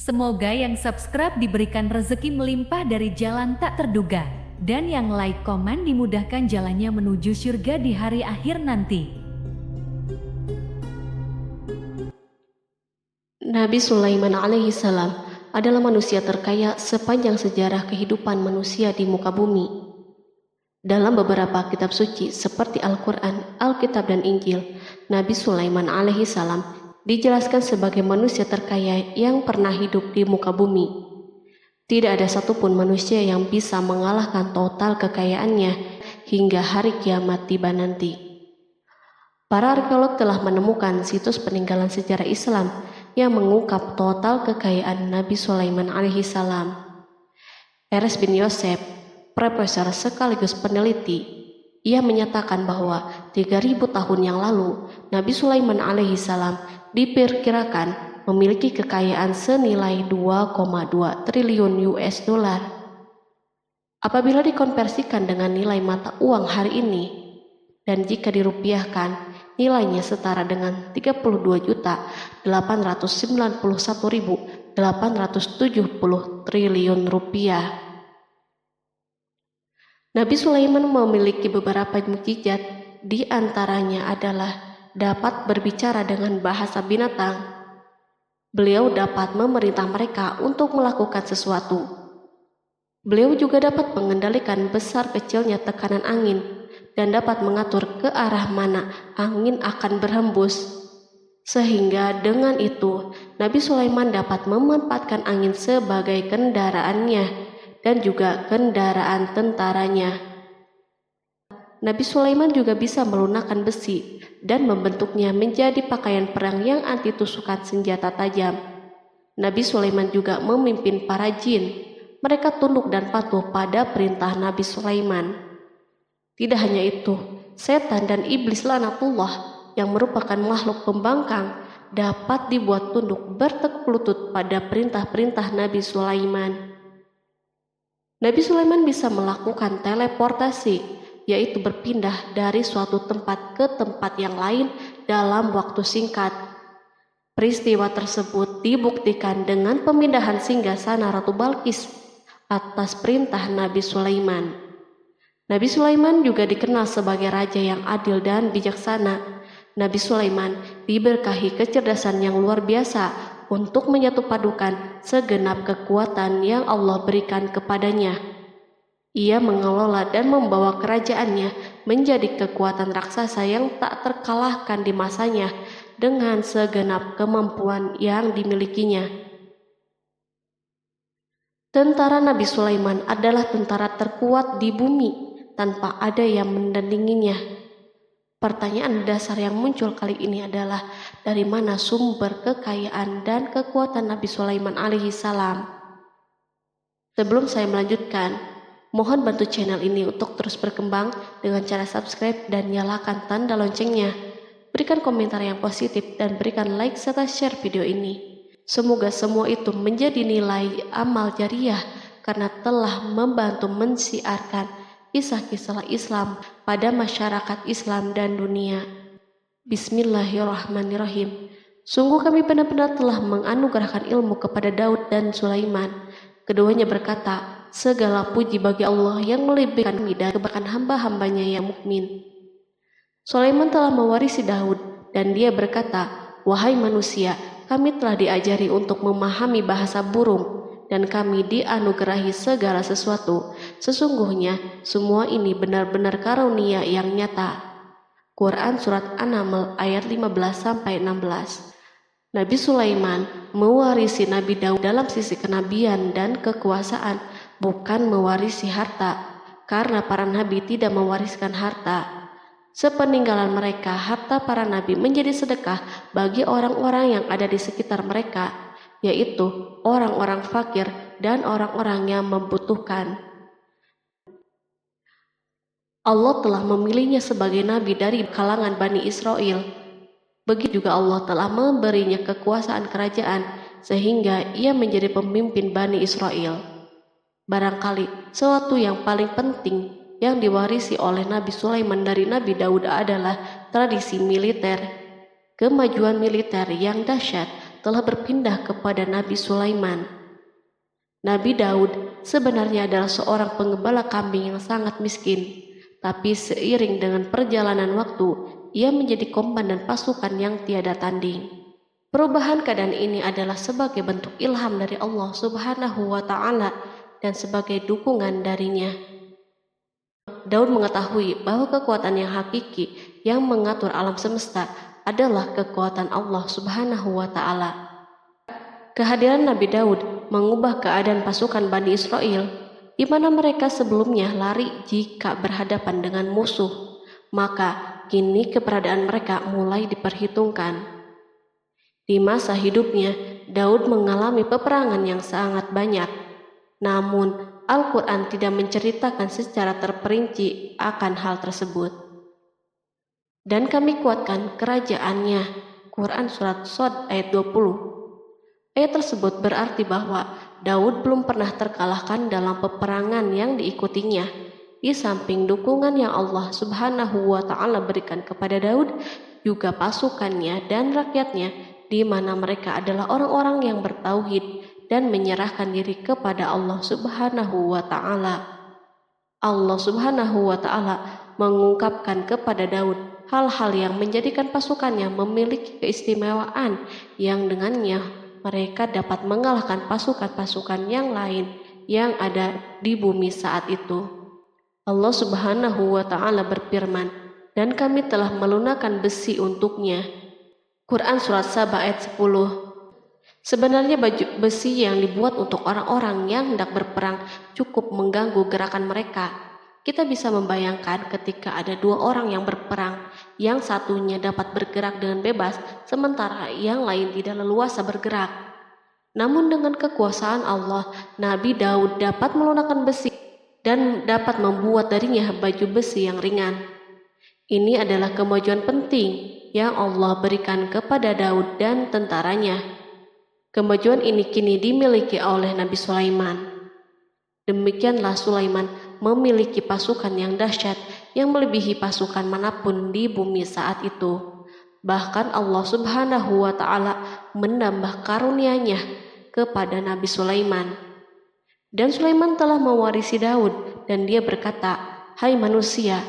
Semoga yang subscribe diberikan rezeki melimpah dari jalan tak terduga, dan yang like komen dimudahkan jalannya menuju surga di hari akhir nanti. Nabi Sulaiman alaihi salam adalah manusia terkaya sepanjang sejarah kehidupan manusia di muka bumi. Dalam beberapa kitab suci seperti Al-Quran, Alkitab, dan Injil, Nabi Sulaiman alaihi salam dijelaskan sebagai manusia terkaya yang pernah hidup di muka bumi. Tidak ada satupun manusia yang bisa mengalahkan total kekayaannya hingga hari kiamat tiba nanti. Para arkeolog telah menemukan situs peninggalan sejarah Islam yang mengungkap total kekayaan Nabi Sulaiman alaihi salam. Erez bin Yosef, profesor sekaligus peneliti, ia menyatakan bahwa 3000 tahun yang lalu Nabi Sulaiman alaihi salam diperkirakan memiliki kekayaan senilai 2,2 triliun US dollar. Apabila dikonversikan dengan nilai mata uang hari ini, dan jika dirupiahkan, nilainya setara dengan 32.891.870 triliun rupiah. Nabi Sulaiman memiliki beberapa mukjizat, di antaranya adalah dapat berbicara dengan bahasa binatang. Beliau dapat memerintah mereka untuk melakukan sesuatu. Beliau juga dapat mengendalikan besar kecilnya tekanan angin dan dapat mengatur ke arah mana angin akan berhembus. Sehingga dengan itu, Nabi Sulaiman dapat memanfaatkan angin sebagai kendaraannya dan juga kendaraan tentaranya. Nabi Sulaiman juga bisa melunakkan besi dan membentuknya menjadi pakaian perang yang anti tusukan senjata tajam. Nabi Sulaiman juga memimpin para jin. Mereka tunduk dan patuh pada perintah Nabi Sulaiman. Tidak hanya itu, setan dan iblis laknatullah yang merupakan makhluk pembangkang dapat dibuat tunduk bertekuk lutut pada perintah-perintah Nabi Sulaiman. Nabi Sulaiman bisa melakukan teleportasi, yaitu berpindah dari suatu tempat ke tempat yang lain dalam waktu singkat. Peristiwa tersebut dibuktikan dengan pemindahan singgasana Ratu Balqis atas perintah Nabi Sulaiman. Nabi Sulaiman juga dikenal sebagai raja yang adil dan bijaksana. Nabi Sulaiman diberkahi kecerdasan yang luar biasa untuk menyatupadukan segenap kekuatan yang Allah berikan kepadanya. Ia mengelola dan membawa kerajaannya menjadi kekuatan raksasa yang tak terkalahkan di masanya dengan segenap kemampuan yang dimilikinya. Tentara Nabi Sulaiman adalah tentara terkuat di bumi tanpa ada yang menandinginya. Pertanyaan dasar yang muncul kali ini adalah dari mana sumber kekayaan dan kekuatan Nabi Sulaiman alaihi salam? Sebelum saya melanjutkan, mohon bantu channel ini untuk terus berkembang dengan cara subscribe dan nyalakan tanda loncengnya. Berikan komentar yang positif dan berikan like serta share video ini. Semoga semua itu menjadi nilai amal jariah karena telah membantu mensiarkan kisah-kisah Islam pada masyarakat Islam dan dunia. Bismillahirrahmanirrahim. Sungguh kami benar-benar telah menganugerahkan ilmu kepada Daud dan Sulaiman. Keduanya berkata, segala puji bagi Allah yang melebihkan kami dari kebaikan hamba-hambanya yang mukmin. Sulaiman telah mewarisi Daud dan dia berkata, wahai manusia, kami telah diajari untuk memahami bahasa burung dan kami dianugerahi segala sesuatu. Sesungguhnya semua ini benar-benar karunia yang nyata. Quran Surat An-Naml ayat 15-16. Nabi Sulaiman mewarisi Nabi Daud dalam sisi kenabian dan kekuasaan, bukan mewarisi harta, karena para nabi tidak mewariskan harta. Sepeninggalan mereka, harta para nabi menjadi sedekah bagi orang-orang yang ada di sekitar mereka, yaitu orang-orang fakir dan orang-orang yang membutuhkan. Allah telah memilihnya sebagai nabi dari kalangan Bani Israel. Begitu juga Allah telah memberinya kekuasaan kerajaan sehingga ia menjadi pemimpin Bani Israel. Barangkali sesuatu yang paling penting yang diwarisi oleh Nabi Sulaiman dari Nabi Daud adalah tradisi militer. Kemajuan militer yang dahsyat telah berpindah kepada Nabi Sulaiman. Nabi Daud sebenarnya adalah seorang penggembala kambing yang sangat miskin, tapi seiring dengan perjalanan waktu, ia menjadi komandan pasukan yang tiada tanding. Perubahan keadaan ini adalah sebagai bentuk ilham dari Allah Subhanahu wa Ta'ala dan sebagai dukungan darinya. Daud mengetahui bahwa kekuatan yang hakiki yang mengatur alam semesta adalah kekuatan Allah Subhanahu wa Ta'ala. Kehadiran Nabi Daud mengubah keadaan pasukan Bani Israel, di mana mereka sebelumnya lari jika berhadapan dengan musuh, maka kini keberadaan mereka mulai diperhitungkan. Di masa hidupnya, Daud mengalami peperangan yang sangat banyak, namun Al-Quran tidak menceritakan secara terperinci akan hal tersebut. Dan kami kuatkan kerajaannya. Quran Surat Shad ayat 20. Ayat tersebut berarti bahwa Daud belum pernah terkalahkan dalam peperangan yang diikutinya. Di samping dukungan yang Allah Subhanahu wa Ta'ala berikan kepada Daud, juga pasukannya dan rakyatnya, di mana mereka adalah orang-orang yang bertauhid dan menyerahkan diri kepada Allah Subhanahu wa Ta'ala. Allah Subhanahu wa Ta'ala mengungkapkan kepada Daud hal-hal yang menjadikan pasukannya memiliki keistimewaan yang dengannya mereka dapat mengalahkan pasukan-pasukan yang lain yang ada di bumi saat itu. Allah Subhanahu wa Ta'ala berfirman, dan kami telah melunakkan besi untuknya. Quran Surat Saba ayat 10. Sebenarnya baju besi yang dibuat untuk orang-orang yang hendak berperang cukup mengganggu gerakan mereka. Kita bisa membayangkan ketika ada dua orang yang berperang, yang satunya dapat bergerak dengan bebas, sementara yang lain tidak leluasa bergerak. Namun dengan kekuasaan Allah, Nabi Daud dapat melunakkan besi dan dapat membuat darinya baju besi yang ringan. Ini adalah kemajuan penting yang Allah berikan kepada Daud dan tentaranya. Kemajuan ini kini dimiliki oleh Nabi Sulaiman. Demikianlah Sulaiman memiliki pasukan yang dahsyat yang melebihi pasukan manapun di bumi saat itu. Bahkan Allah Subhanahu wa Ta'ala menambah karunia-Nya kepada Nabi Sulaiman. Dan Sulaiman telah mewarisi Daud dan dia berkata, "Hai manusia,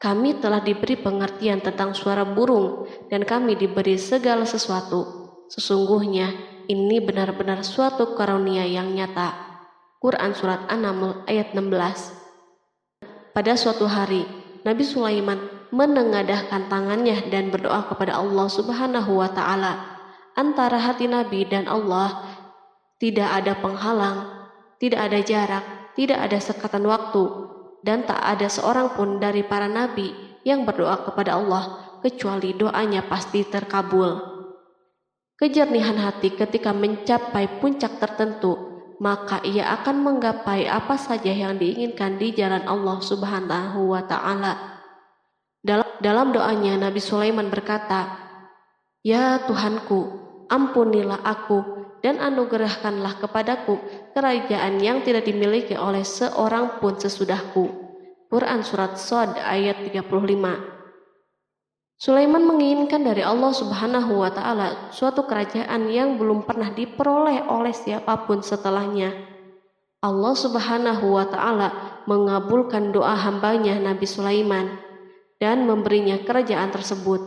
kami telah diberi pengertian tentang suara burung dan kami diberi segala sesuatu. Sesungguhnya ini benar-benar suatu karunia yang nyata." Quran Surat An-Naml ayat 16. Pada suatu hari, Nabi Sulaiman menengadahkan tangannya dan berdoa kepada Allah Subhanahu wa Ta'ala. Antara hati Nabi dan Allah tidak ada penghalang, tidak ada jarak, tidak ada sekatan waktu, dan tak ada seorang pun dari para nabi yang berdoa kepada Allah kecuali doanya pasti terkabul. Kejernihan hati ketika mencapai puncak tertentu, maka ia akan menggapai apa saja yang diinginkan di jalan Allah Subhanahu wa Ta'ala. Dalam doanya Nabi Sulaiman berkata, "Ya Tuhanku, ampunilah aku dan anugerahkanlah kepadaku kerajaan yang tidak dimiliki oleh seorang pun sesudahku." Quran Surat Shad ayat 35. Sulaiman menginginkan dari Allah Subhanahu wa Ta'ala suatu kerajaan yang belum pernah diperoleh oleh siapapun setelahnya. Allah Subhanahu wa Ta'ala mengabulkan doa hambanya Nabi Sulaiman dan memberinya kerajaan tersebut.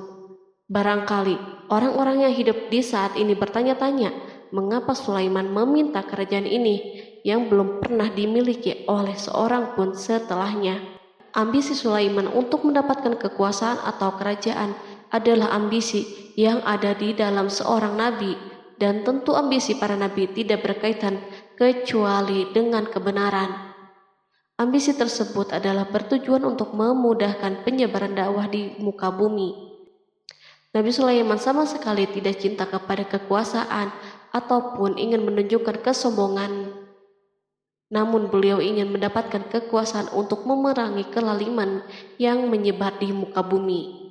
Barangkali orang-orang yang hidup di saat ini bertanya-tanya, mengapa Sulaiman meminta kerajaan ini yang belum pernah dimiliki oleh seorang pun setelahnya. Ambisi Sulaiman untuk mendapatkan kekuasaan atau kerajaan adalah ambisi yang ada di dalam seorang nabi, dan tentu ambisi para nabi tidak berkaitan kecuali dengan kebenaran. Ambisi tersebut adalah bertujuan untuk memudahkan penyebaran dakwah di muka bumi. Nabi Sulaiman sama sekali tidak cinta kepada kekuasaan ataupun ingin menunjukkan kesombongan. Namun beliau ingin mendapatkan kekuasaan untuk memerangi kelaliman yang menyebar di muka bumi.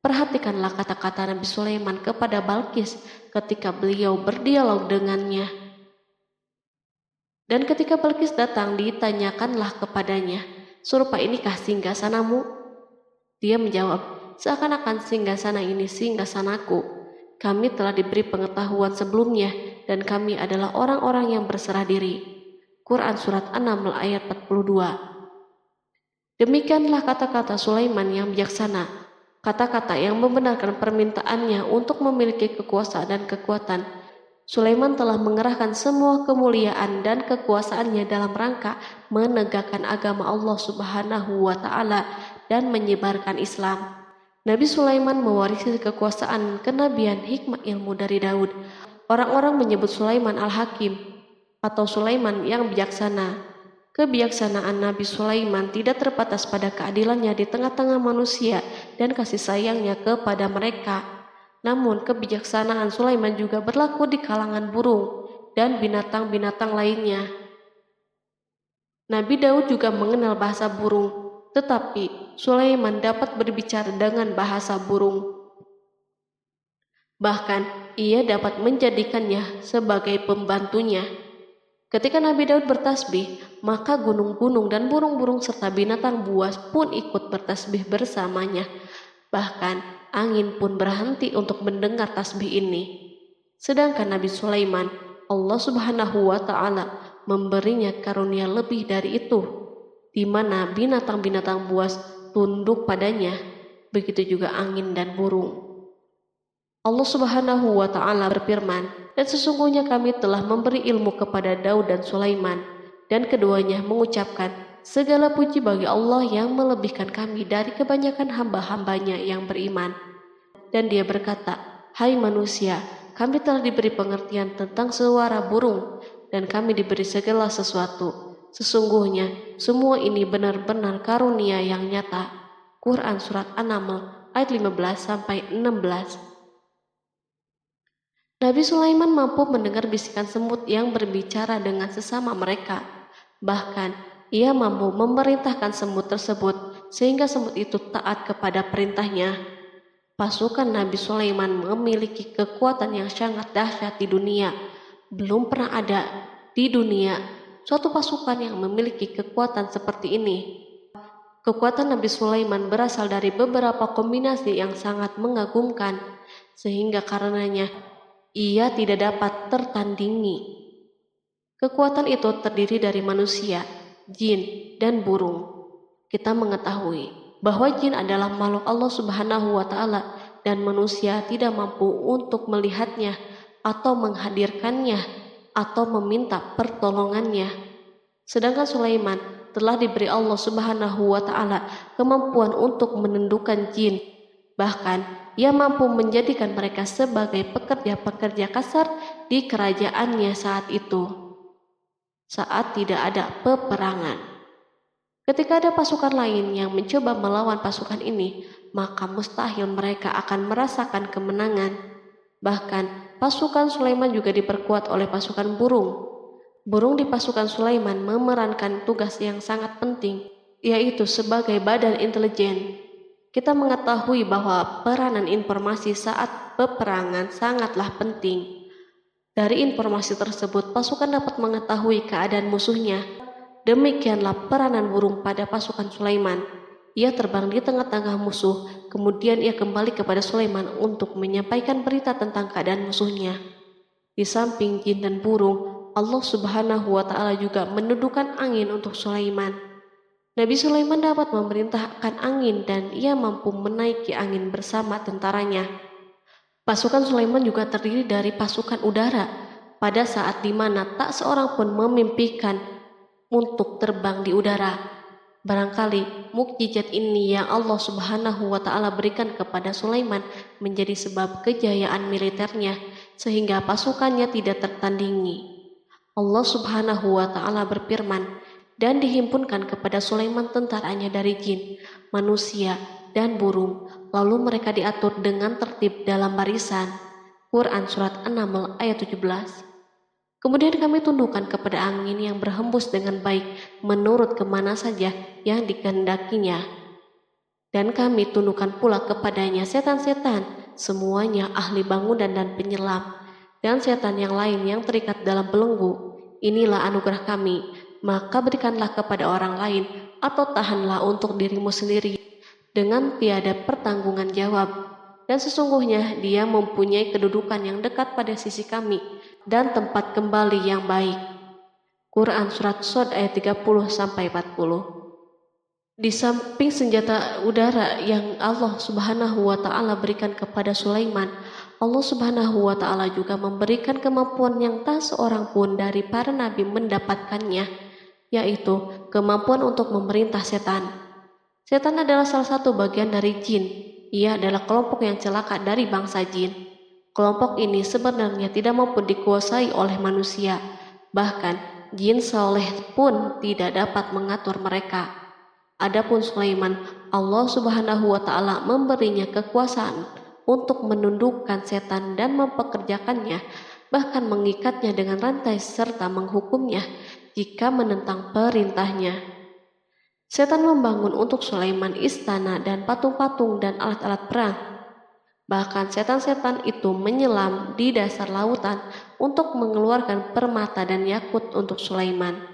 Perhatikanlah kata-kata Nabi Sulaiman kepada Balqis ketika beliau berdialog dengannya. Dan ketika Balqis datang, ditanyakanlah kepadanya, "Serupa inikah singgasanamu?" Dia menjawab, "Seakan-akan singgasana ini singgasanaku. kami telah diberi pengetahuan sebelumnya dan kami adalah orang-orang yang berserah diri. Quran Surat An-Naml ayat 42. Demikianlah kata-kata Sulaiman yang bijaksana, kata-kata yang membenarkan permintaannya untuk memiliki kekuasaan dan kekuatan. Sulaiman telah mengerahkan semua kemuliaan dan kekuasaannya dalam rangka menegakkan agama Allah Subhanahu wa Ta'ala dan menyebarkan Islam. Nabi Sulaiman mewarisi kekuasaan, kenabian, hikmah ilmu dari Daud. Orang-orang menyebut Sulaiman Al-Hakim atau Sulaiman yang bijaksana. Kebijaksanaan Nabi Sulaiman tidak terbatas pada keadilannya di tengah-tengah manusia dan kasih sayangnya kepada mereka. Namun kebijaksanaan Sulaiman juga berlaku di kalangan burung dan binatang-binatang lainnya. Nabi Daud juga mengenal bahasa burung, tetapi Sulaiman dapat berbicara dengan bahasa burung. Bahkan ia dapat menjadikannya sebagai pembantunya. Ketika Nabi Daud bertasbih, maka gunung-gunung dan burung-burung serta binatang buas pun ikut bertasbih bersamanya. Bahkan angin pun berhenti untuk mendengar tasbih ini. Sedangkan Nabi Sulaiman, Allah Subhanahu wa Ta'ala memberinya karunia lebih dari itu, di mana binatang-binatang buas tunduk padanya, begitu juga angin dan burung. Allah Subhanahu wa Ta'ala berfirman, dan sesungguhnya kami telah memberi ilmu kepada Daud dan Sulaiman, dan keduanya mengucapkan, segala puji bagi Allah yang melebihkan kami dari kebanyakan hamba-hambanya yang beriman. Dan dia berkata, hai manusia, kami telah diberi pengertian tentang suara burung, dan kami diberi segala sesuatu. Sesungguhnya semua ini benar-benar karunia yang nyata. Quran Surat An-Naml ayat 15-16. Nabi Sulaiman mampu mendengar bisikan semut yang berbicara dengan sesama mereka. Bahkan, ia mampu memerintahkan semut tersebut sehingga semut itu taat kepada perintahnya. Pasukan Nabi Sulaiman memiliki kekuatan yang sangat dahsyat di dunia. Belum pernah ada di dunia suatu pasukan yang memiliki kekuatan seperti ini. Kekuatan Nabi Sulaiman berasal dari beberapa kombinasi yang sangat mengagumkan, sehingga karenanya ia tidak dapat tertandingi. Kekuatan itu terdiri dari manusia, jin, dan burung. Kita mengetahui bahwa jin adalah makhluk Allah Subhanahu wa Ta'ala dan manusia tidak mampu untuk melihatnya atau menghadirkannya atau meminta pertolongannya. Sedangkan Sulaiman telah diberi Allah Subhanahu wa Ta'ala kemampuan untuk menundukkan jin. Bahkan ia mampu menjadikan mereka sebagai pekerja-pekerja kasar di kerajaannya saat itu, saat tidak ada peperangan. Ketika ada pasukan lain yang mencoba melawan pasukan ini, maka mustahil mereka akan merasakan kemenangan. Bahkan pasukan Sulaiman juga diperkuat oleh pasukan burung. Burung di pasukan Sulaiman memerankan tugas yang sangat penting, yaitu sebagai badan intelijen. Kita mengetahui bahwa peranan informasi saat peperangan sangatlah penting. Dari informasi tersebut, pasukan dapat mengetahui keadaan musuhnya. Demikianlah peranan burung pada pasukan Sulaiman. Ia terbang di tengah-tengah musuh, kemudian ia kembali kepada Sulaiman untuk menyampaikan berita tentang keadaan musuhnya. Di samping jin dan burung, Allah Subhanahu wa Ta'ala juga menundukkan angin untuk Sulaiman. Nabi Sulaiman dapat memerintahkan angin dan ia mampu menaiki angin bersama tentaranya. Pasukan Sulaiman juga terdiri dari pasukan udara pada saat di mana tak seorang pun memimpikan untuk terbang di udara. Barangkali mukjizat ini yang Allah Subhanahu wa Ta'ala berikan kepada Sulaiman menjadi sebab kejayaan militernya sehingga pasukannya tidak tertandingi. Allah Subhanahu wa Ta'ala berfirman, dan dihimpunkan kepada Sulaiman tentaranya dari jin, manusia, dan burung, lalu mereka diatur dengan tertib dalam barisan. Quran Surat An-Naml ayat 17. Kemudian kami tundukkan kepada angin yang berhembus dengan baik menurut kemana saja yang dikehendakinya. Dan kami tundukkan pula kepadanya setan-setan, semuanya ahli bangunan dan penyelam, dan setan yang lain yang terikat dalam belenggu. Inilah anugerah kami. Maka berikanlah kepada orang lain atau tahanlah untuk dirimu sendiri dengan tiada pertanggungan jawab. dan sesungguhnya dia mempunyai kedudukan yang dekat pada sisi kami dan tempat kembali yang baik. Quran Surat Shad ayat 30-40. Di samping senjata udara yang Allah Subhanahu wa Ta'ala berikan kepada Sulaiman, Allah Subhanahu wa Ta'ala juga memberikan kemampuan yang tak seorang pun dari para nabi mendapatkannya, yaitu kemampuan untuk memerintah setan. Setan adalah salah satu bagian dari jin. Ia adalah kelompok yang celaka dari bangsa jin. Kelompok ini sebenarnya tidak mampu dikuasai oleh manusia. Bahkan jin soleh pun tidak dapat mengatur mereka. Adapun Sulaiman, Allah Subhanahu wa Ta'ala memberinya kekuasaan untuk menundukkan setan dan mempekerjakannya, bahkan mengikatnya dengan rantai serta menghukumnya jika menentang perintahnya. Setan membangun untuk Sulaiman istana dan patung-patung dan alat-alat perang. Bahkan setan-setan itu menyelam di dasar lautan untuk mengeluarkan permata dan yakut untuk Sulaiman.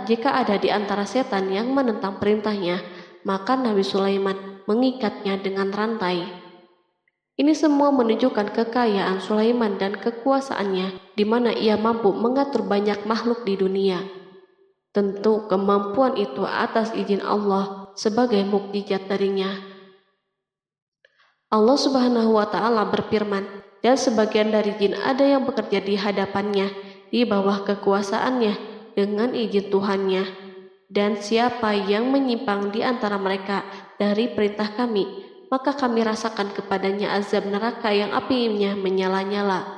Jika ada di antara setan yang menentang perintahnya, maka Nabi Sulaiman mengikatnya dengan rantai. Ini semua menunjukkan kekayaan Sulaiman dan kekuasaannya, di mana ia mampu mengatur banyak makhluk di dunia. Tentu kemampuan itu atas izin Allah sebagai mukjizat darinya. Allah Subhanahu wa Ta'ala berfirman, dan sebagian dari jin ada yang bekerja di hadapannya, di bawah kekuasaannya, dengan izin Tuhannya, dan siapa yang menyimpang di antara mereka dari perintah kami, maka kami rasakan kepadanya azab neraka yang apinya menyala-nyala.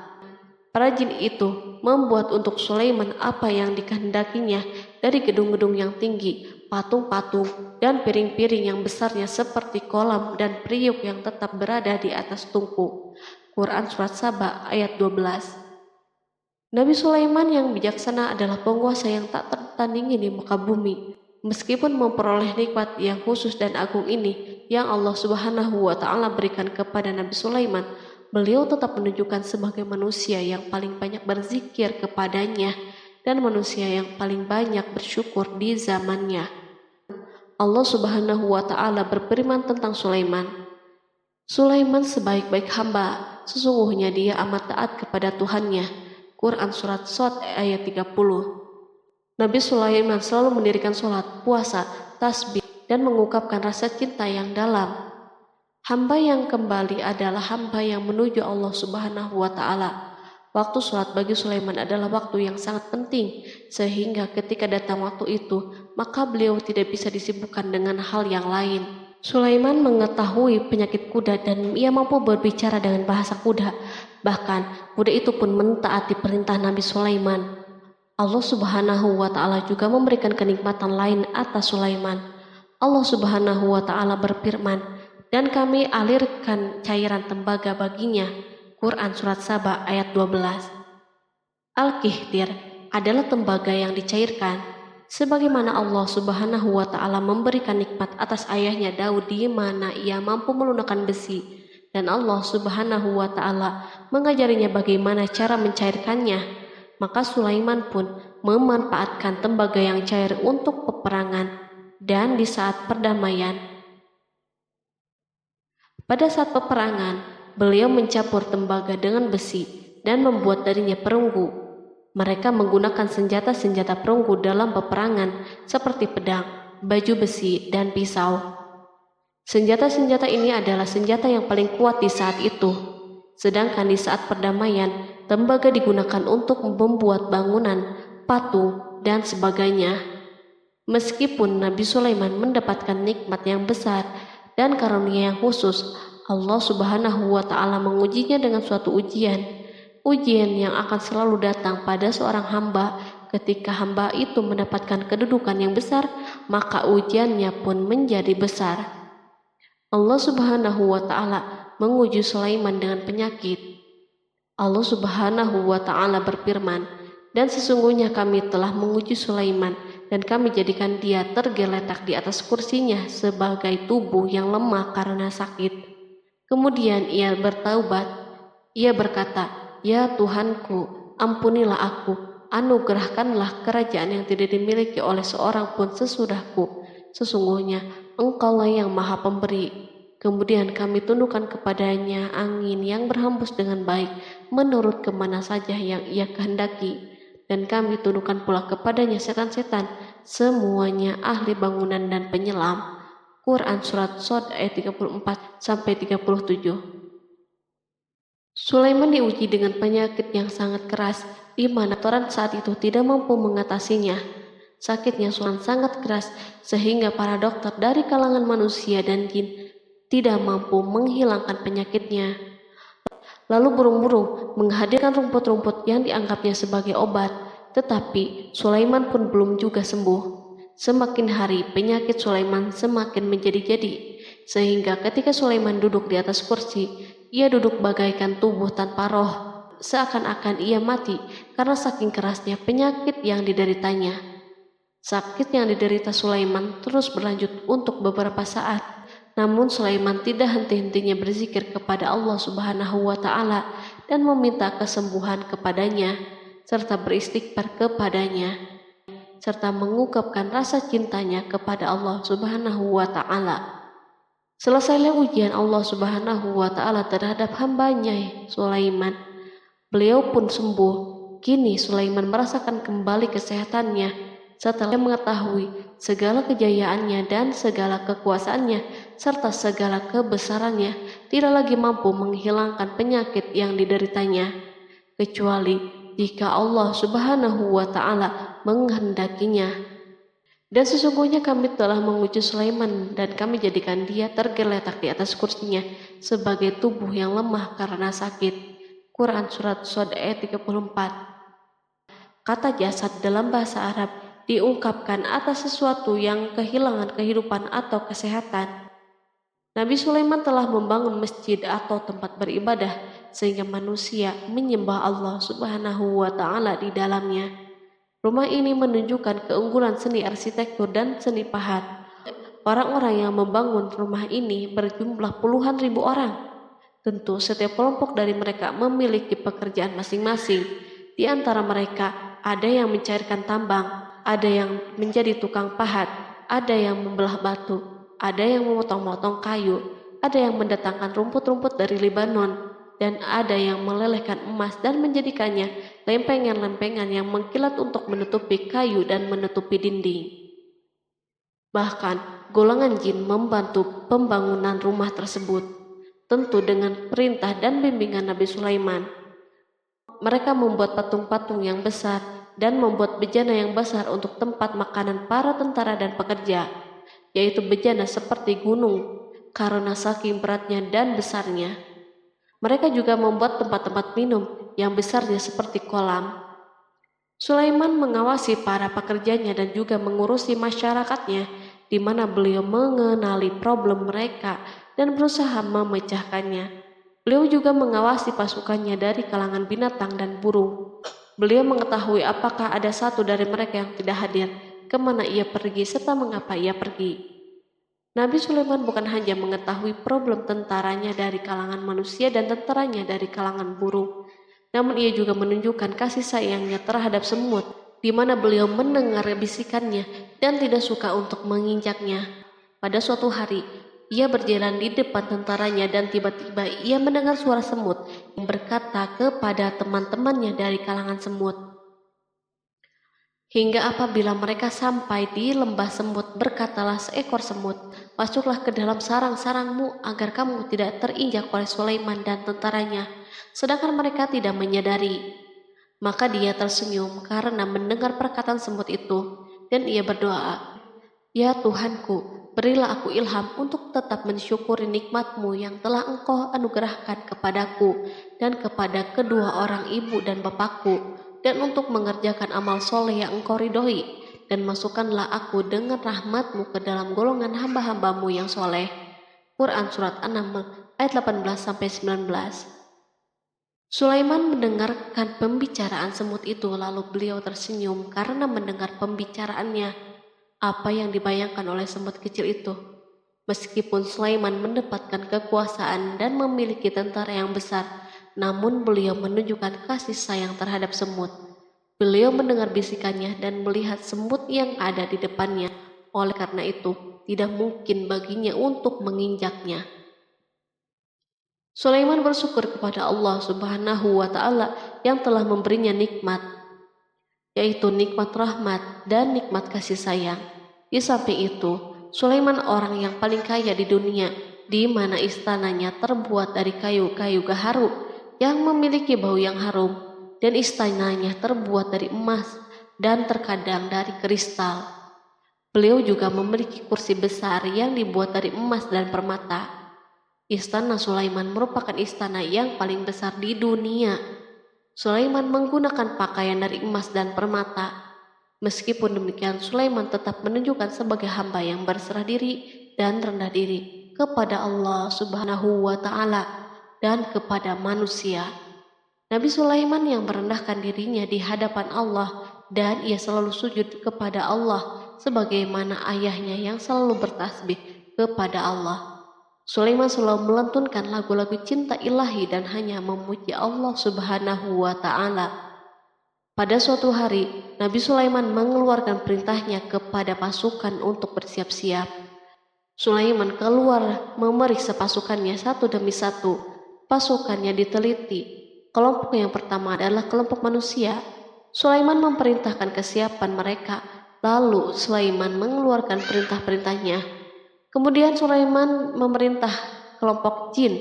Para jin itu membuat untuk Sulaiman apa yang dikehendakinya dari gedung-gedung yang tinggi, patung-patung, dan piring-piring yang besarnya seperti kolam dan periuk yang tetap berada di atas tungku. Quran Surat Saba ayat 12. Nabi Sulaiman yang bijaksana adalah penguasa yang tak tertandingi di muka bumi. Meskipun memperoleh nikmat yang khusus dan agung ini yang Allah Subhanahu wa Ta'ala berikan kepada Nabi Sulaiman, beliau tetap menunjukkan sebagai manusia yang paling banyak berzikir kepadanya dan manusia yang paling banyak bersyukur di zamannya. Allah Subhanahu wa Ta'ala berfirman tentang Sulaiman, Sulaiman sebaik-baik hamba, sesungguhnya dia amat taat kepada Tuhannya. Quran Surat Shad ayat 30. Nabi Sulaiman selalu mendirikan sholat, puasa, tasbih, dan mengungkapkan rasa cinta yang dalam. Hamba yang kembali adalah hamba yang menuju Allah Subhanahu wa Ta'ala. Waktu sholat bagi Sulaiman adalah waktu yang sangat penting, sehingga ketika datang waktu itu, maka beliau tidak bisa disibukkan dengan hal yang lain. Sulaiman mengetahui penyakit kuda dan ia mampu berbicara dengan bahasa kuda. Bahkan kuda itu pun mentaati perintah Nabi Sulaiman. Allah Subhanahu wa Ta'ala juga memberikan kenikmatan lain atas Sulaiman. Allah Subhanahu wa Ta'ala berfirman, dan kami alirkan cairan tembaga baginya. Quran Surat Saba ayat 12. Al-Kihtir adalah tembaga yang dicairkan, sebagaimana Allah Subhanahu wa Ta'ala memberikan nikmat atas ayahnya Daud di mana ia mampu melunakkan besi, dan Allah Subhanahu wa Ta'ala mengajarinya bagaimana cara mencairkannya. Maka Sulaiman pun memanfaatkan tembaga yang cair untuk peperangan dan di saat perdamaian. Pada saat peperangan, beliau mencampur tembaga dengan besi dan membuat darinya perunggu. Mereka menggunakan senjata-senjata perunggu dalam peperangan seperti pedang, baju besi, dan pisau. Senjata-senjata ini adalah senjata yang paling kuat di saat itu. Sedangkan di saat perdamaian, tembaga digunakan untuk membuat bangunan, patung, dan sebagainya. Meskipun Nabi Sulaiman mendapatkan nikmat yang besar dan karunia yang khusus, Allah Subhanahu wa Ta'ala mengujinya dengan suatu ujian yang akan selalu datang pada seorang hamba. Ketika hamba itu mendapatkan kedudukan yang besar, maka ujiannya pun menjadi besar. Allah Subhanahu wa Ta'ala menguji Sulaiman dengan penyakit. Allah Subhanahu wa Ta'ala berfirman, dan sesungguhnya kami telah menguji Sulaiman dan kami jadikan dia tergeletak di atas kursinya sebagai tubuh yang lemah karena sakit. Kemudian ia bertaubat. Ia berkata, "Ya Tuhanku, ampunilah aku, anugerahkanlah kerajaan yang tidak dimiliki oleh seorang pun sesudahku. Sesungguhnya Engkaulah yang Maha Pemberi." Kemudian kami tundukkan kepadanya angin yang berhembus dengan baik menurut kemana saja yang ia kehendaki. Dan kami tundukkan pula kepadanya setan-setan, semuanya ahli bangunan dan penyelam. Quran Surat Shad ayat 34-37. Sulaiman diuji dengan penyakit yang sangat keras, di mana Toran saat itu tidak mampu mengatasinya. Sakitnya Sulaiman sangat keras, sehingga para dokter dari kalangan manusia dan jin tidak mampu menghilangkan penyakitnya. Lalu burung-burung menghadirkan rumput-rumput yang dianggapnya sebagai obat, tetapi Sulaiman pun belum juga sembuh. Semakin hari penyakit Sulaiman semakin menjadi-jadi, sehingga ketika Sulaiman duduk di atas kursi, ia duduk bagaikan tubuh tanpa roh, seakan-akan ia mati karena saking kerasnya penyakit yang dideritanya. Sakit yang diderita Sulaiman terus berlanjut untuk beberapa saat. Namun Sulaiman tidak henti-hentinya berzikir kepada Allah Subhanahu wa Ta'ala dan meminta kesembuhan kepadanya, serta beristighfar kepadanya, serta mengungkapkan rasa cintanya kepada Allah Subhanahu wa Ta'ala. Selesailah ujian Allah Subhanahu wa Ta'ala terhadap hambanya Sulaiman. Beliau pun sembuh. Kini Sulaiman merasakan kembali kesehatannya setelah mengetahui segala kejayaannya dan segala kekuasaannya serta segala kebesarannya tidak lagi mampu menghilangkan penyakit yang dideritanya, kecuali jika Allah Subhanahu wa Ta'ala menghendakinya. Dan sesungguhnya kami telah menguji Sulaiman dan kami jadikan dia tergeletak di atas kursinya sebagai tubuh yang lemah karena sakit. Quran Surat Shad ayat 34. Kata jasad dalam bahasa Arab diungkapkan atas sesuatu yang kehilangan kehidupan atau kesehatan. Nabi Sulaiman telah membangun masjid atau tempat beribadah sehingga manusia menyembah Allah Subhanahu wa Ta'ala di dalamnya. Rumah ini menunjukkan keunggulan seni arsitektur dan seni pahat. Orang-orang yang membangun rumah ini berjumlah puluhan ribu orang. Tentu setiap kelompok dari mereka memiliki pekerjaan masing-masing. Di antara mereka ada yang mencairkan tambang, ada yang menjadi tukang pahat, ada yang membelah batu, ada yang memotong-motong kayu, ada yang mendatangkan rumput-rumput dari Lebanon, dan ada yang melelehkan emas dan menjadikannya lempengan-lempengan yang mengkilat untuk menutupi kayu dan menutupi dinding. Bahkan golongan jin membantu pembangunan rumah tersebut, tentu dengan perintah dan bimbingan Nabi Sulaiman. Mereka membuat patung-patung yang besar dan membuat bejana yang besar untuk tempat makanan para tentara dan pekerja, yaitu bejana seperti gunung karena saking beratnya dan besarnya. Mereka juga membuat tempat-tempat minum yang besarnya seperti kolam. Sulaiman mengawasi para pekerjanya dan juga mengurusi masyarakatnya, di mana beliau mengenali problem mereka dan berusaha memecahkannya. Beliau juga mengawasi pasukannya dari kalangan binatang dan burung. Beliau mengetahui apakah ada satu dari mereka yang tidak hadir, kemana ia pergi, serta mengapa ia pergi. Nabi Sulaiman bukan hanya mengetahui problem tentaranya dari kalangan manusia dan tentaranya dari kalangan burung, namun ia juga menunjukkan kasih sayangnya terhadap semut, di mana beliau mendengar bisikannya dan tidak suka untuk menginjaknya. Pada suatu hari, ia berjalan di depan tentaranya dan tiba-tiba ia mendengar suara semut yang berkata kepada teman-temannya dari kalangan semut. Hingga apabila mereka sampai di lembah semut, berkatalah seekor semut, "Masuklah ke dalam sarang-sarangmu agar kamu tidak terinjak oleh Sulaiman dan tentaranya." Sedangkan mereka tidak menyadari. Maka dia tersenyum karena mendengar perkataan semut itu, dan ia berdoa, "Ya Tuhanku, berilah aku ilham untuk tetap mensyukuri nikmat-Mu yang telah Engkau anugerahkan kepadaku dan kepada kedua orang ibu dan bapakku, dan untuk mengerjakan amal soleh yang Engkau ridhoi, dan masukkanlah aku dengan rahmat-Mu ke dalam golongan hamba-hamba-Mu yang soleh." Quran Surat An-Naml ayat 18-19. Sulaiman mendengarkan pembicaraan semut itu, lalu beliau tersenyum karena mendengar pembicaraannya. Apa yang dibayangkan oleh semut kecil itu? Meskipun Sulaiman mendapatkan kekuasaan dan memiliki tentara yang besar, namun beliau menunjukkan kasih sayang terhadap semut. Beliau mendengar bisikannya dan melihat semut yang ada di depannya. Oleh karena itu, tidak mungkin baginya untuk menginjaknya. Sulaiman bersyukur kepada Allah Subhanahu wa Ta'ala yang telah memberinya nikmat, yaitu nikmat rahmat dan nikmat kasih sayang. Di samping itu, Sulaiman orang yang paling kaya di dunia, di mana istananya terbuat dari kayu-kayu gaharu yang memiliki bau yang harum, dan istananya terbuat dari emas dan terkadang dari kristal. Beliau juga memiliki kursi besar yang dibuat dari emas dan permata. Istana Sulaiman merupakan istana yang paling besar di dunia. Sulaiman menggunakan pakaian dari emas dan permata. Meskipun demikian, Sulaiman tetap menunjukkan sebagai hamba yang berserah diri dan rendah diri kepada Allah Subhanahu wa Ta'ala dan kepada manusia. Nabi Sulaiman yang merendahkan dirinya di hadapan Allah, dan ia selalu sujud kepada Allah sebagaimana ayahnya yang selalu bertasbih kepada Allah. Sulaiman selalu melantunkan lagu-lagu cinta ilahi dan hanya memuji Allah Subhanahu wa Ta'ala. Pada suatu hari, Nabi Sulaiman mengeluarkan perintahnya kepada pasukan untuk bersiap-siap. Sulaiman keluar memeriksa pasukannya satu demi satu. Pasukannya diteliti. Kelompok yang pertama adalah kelompok manusia. Sulaiman memerintahkan kesiapan mereka. Lalu Sulaiman mengeluarkan perintah-perintahnya. Kemudian Sulaiman memerintah kelompok jin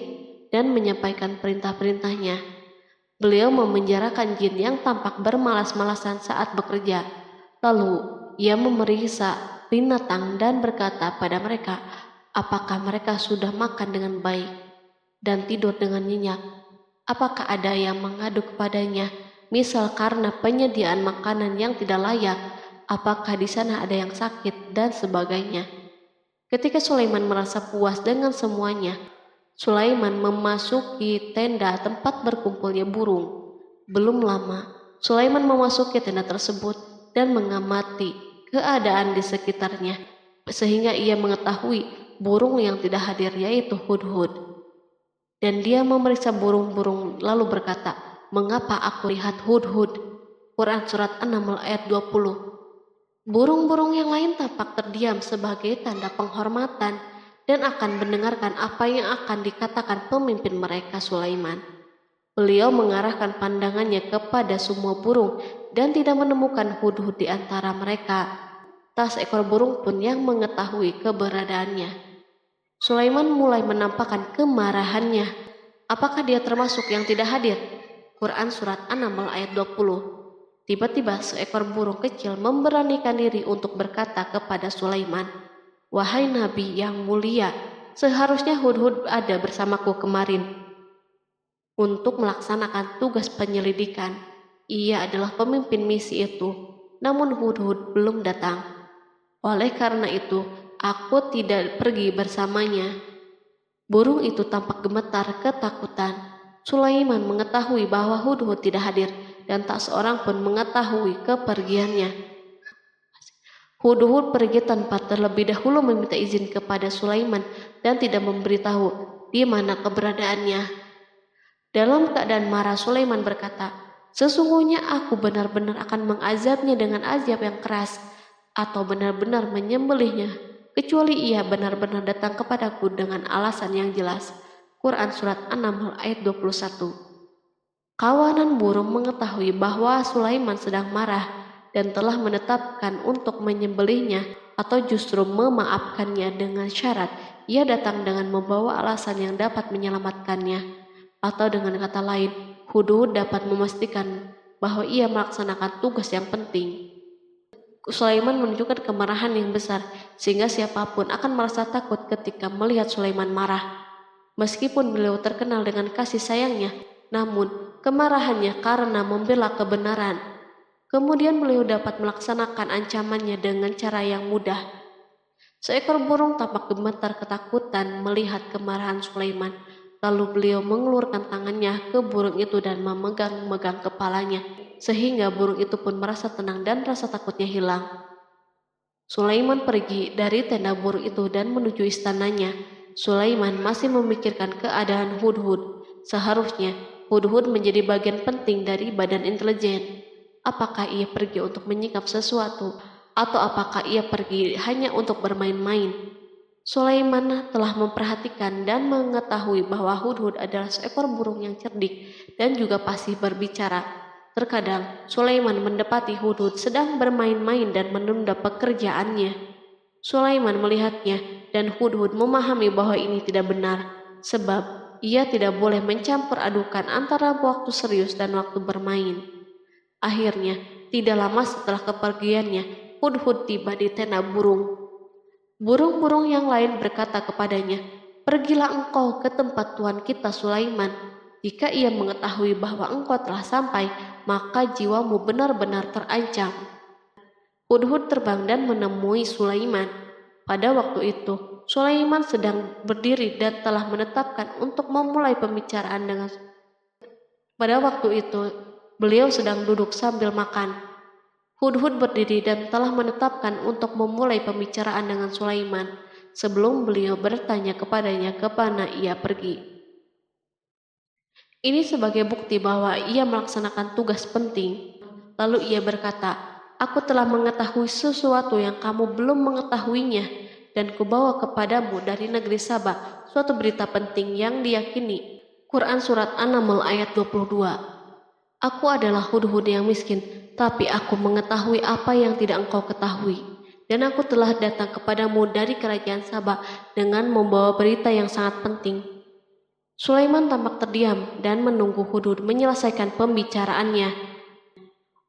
dan menyampaikan perintah-perintahnya. Beliau memenjarakan jin yang tampak bermalas-malasan saat bekerja. Lalu ia memeriksa binatang dan berkata pada mereka, apakah mereka sudah makan dengan baik dan tidur dengan nyenyak? Apakah ada yang mengadu kepadanya, misal karena penyediaan makanan yang tidak layak? Apakah di sana ada yang sakit dan sebagainya? Ketika Sulaiman merasa puas dengan semuanya, Sulaiman memasuki tenda tempat berkumpulnya burung. Belum lama, Sulaiman memasuki tenda tersebut dan mengamati keadaan di sekitarnya, sehingga ia mengetahui burung yang tidak hadir yaitu hudhud. Dan dia memeriksa burung-burung lalu berkata, mengapa aku lihat hudhud? Quran Surat An-Naml ayat 20. Burung-burung yang lain tampak terdiam sebagai tanda penghormatan dan akan mendengarkan apa yang akan dikatakan pemimpin mereka Sulaiman. Beliau mengarahkan pandangannya kepada semua burung dan tidak menemukan hudhud di antara mereka. Tak seekor burung pun yang mengetahui keberadaannya. Sulaiman mulai menampakkan kemarahannya. Apakah dia termasuk yang tidak hadir? Quran Surat An-Naml ayat 20. Tiba-tiba seekor burung kecil memberanikan diri untuk berkata kepada Sulaiman, wahai Nabi yang mulia, seharusnya hudhud ada bersamaku kemarin untuk melaksanakan tugas penyelidikan. Ia adalah pemimpin misi itu, namun hudhud belum datang. Oleh karena itu, aku tidak pergi bersamanya. Burung itu tampak gemetar ketakutan. Sulaiman mengetahui bahwa hudhud tidak hadir dan tak seorang pun mengetahui kepergiannya. Hudhud pergi tanpa terlebih dahulu meminta izin kepada Sulaiman dan tidak memberitahu di mana keberadaannya. Dalam keadaan marah, Sulaiman berkata, sesungguhnya aku benar-benar akan mengazabnya dengan azab yang keras atau benar-benar menyembelihnya, kecuali ia benar-benar datang kepadaku dengan alasan yang jelas. Quran Surat An-Naml ayat 21. Kawanan burung mengetahui bahwa Sulaiman sedang marah dan telah menetapkan untuk menyembelihnya atau justru memaafkannya dengan syarat ia datang dengan membawa alasan yang dapat menyelamatkannya. Atau dengan kata lain, hudhud dapat memastikan bahwa ia melaksanakan tugas yang penting. Sulaiman menunjukkan kemarahan yang besar sehingga siapapun akan merasa takut ketika melihat Sulaiman marah. Meskipun beliau terkenal dengan kasih sayangnya, namun kemarahannya karena membela kebenaran. Kemudian beliau dapat melaksanakan ancamannya dengan cara yang mudah. Seekor burung tampak gemetar ketakutan melihat kemarahan Sulaiman. Lalu beliau mengeluarkan tangannya ke burung itu dan memegang-megang kepalanya, sehingga burung itu pun merasa tenang dan rasa takutnya hilang. Sulaiman pergi dari tenda burung itu dan menuju istananya. Sulaiman masih memikirkan keadaan hudhud. Seharusnya hudhud menjadi bagian penting dari badan intelijen. Apakah ia pergi untuk menyingkap sesuatu, atau apakah ia pergi hanya untuk bermain-main? Sulaiman telah memperhatikan dan mengetahui bahwa Hudhud adalah seekor burung yang cerdik dan juga fasih berbicara. Terkadang Sulaiman mendapati Hudhud sedang bermain-main dan menunda pekerjaannya. Sulaiman melihatnya dan Hudhud memahami bahwa ini tidak benar, sebab ia tidak boleh mencampur adukan antara waktu serius dan waktu bermain. Akhirnya, tidak lama setelah kepergiannya, Hudhud tiba di tenda burung. Burung-burung yang lain berkata kepadanya, "Pergilah engkau ke tempat tuan kita Sulaiman. Jika ia mengetahui bahwa engkau telah sampai, maka jiwamu benar-benar terancam." Hudhud terbang dan menemui Sulaiman. Pada waktu itu, Sulaiman sedang berdiri dan telah menetapkan untuk memulai pembicaraan dengan. Pada waktu itu, beliau sedang duduk sambil makan. Hudhud berdiri dan telah menetapkan untuk memulai pembicaraan dengan Sulaiman sebelum beliau bertanya kepadanya kemana ia pergi. Ini sebagai bukti bahwa ia melaksanakan tugas penting. Lalu ia berkata, "Aku telah mengetahui sesuatu yang kamu belum mengetahuinya, dan kubawa kepadamu dari negeri Sabah suatu berita penting yang diyakini." Quran Surat An-Naml ayat 22. Aku adalah Hudhud yang miskin, tapi aku mengetahui apa yang tidak engkau ketahui. Dan aku telah datang kepadamu dari kerajaan Sabah dengan membawa berita yang sangat penting. Sulaiman tampak terdiam dan menunggu Hudhud menyelesaikan pembicaraannya.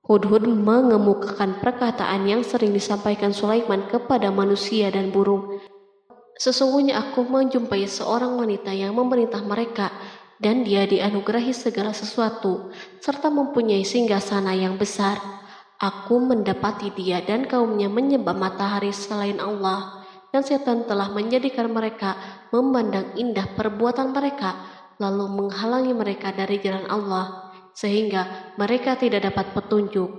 Hudhud mengemukakan perkataan yang sering disampaikan Sulaiman kepada manusia dan burung. "Sesungguhnya aku menjumpai seorang wanita yang memerintah mereka, dan dia dianugerahi segala sesuatu, serta mempunyai singgasana yang besar. Aku mendapati dia dan kaumnya menyembah matahari selain Allah, dan setan telah menjadikan mereka memandang indah perbuatan mereka, lalu menghalangi mereka dari jalan Allah, sehingga mereka tidak dapat petunjuk,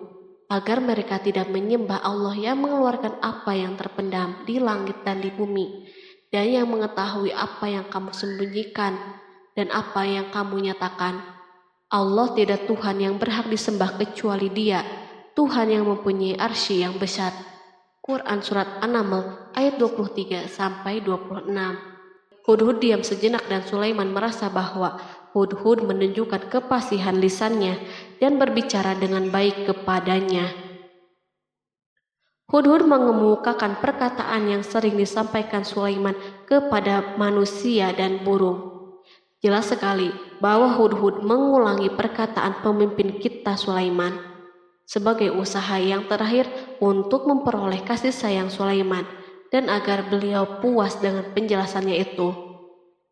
agar mereka tidak menyembah Allah yang mengeluarkan apa yang terpendam di langit dan di bumi, dan yang mengetahui apa yang kamu sembunyikan dan apa yang kamu nyatakan. Allah tidak Tuhan yang berhak disembah kecuali Dia, Tuhan yang mempunyai arsy yang besar." Quran Surat An-Naml ayat 23-26. Hudhud diam sejenak dan Sulaiman merasa bahwa Hudhud menunjukkan kefasihan lisannya dan berbicara dengan baik kepadanya. Hudhud mengemukakan perkataan yang sering disampaikan Sulaiman kepada manusia dan burung. Jelas sekali bahwa Hudhud mengulangi perkataan pemimpin kita Sulaiman sebagai usaha yang terakhir untuk memperoleh kasih sayang Sulaiman dan agar beliau puas dengan penjelasannya itu.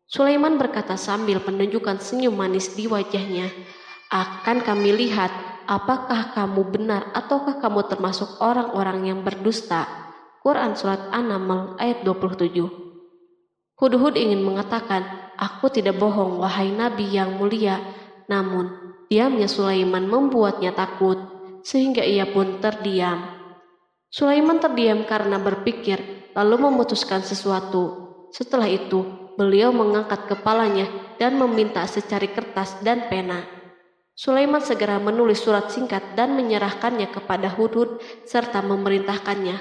Sulaiman berkata sambil menunjukkan senyum manis di wajahnya, "Akan kami lihat apakah kamu benar ataukah kamu termasuk orang-orang yang berdusta." Quran Surat An-Naml ayat 27. Hudhud ingin mengatakan, "Aku tidak bohong, wahai Nabi yang mulia." Namun, diamnya Sulaiman membuatnya takut, sehingga ia pun terdiam. Sulaiman terdiam karena berpikir, lalu memutuskan sesuatu. Setelah itu, beliau mengangkat kepalanya dan meminta secari kertas dan pena. Sulaiman segera menulis surat singkat dan menyerahkannya kepada Hudhud serta memerintahkannya,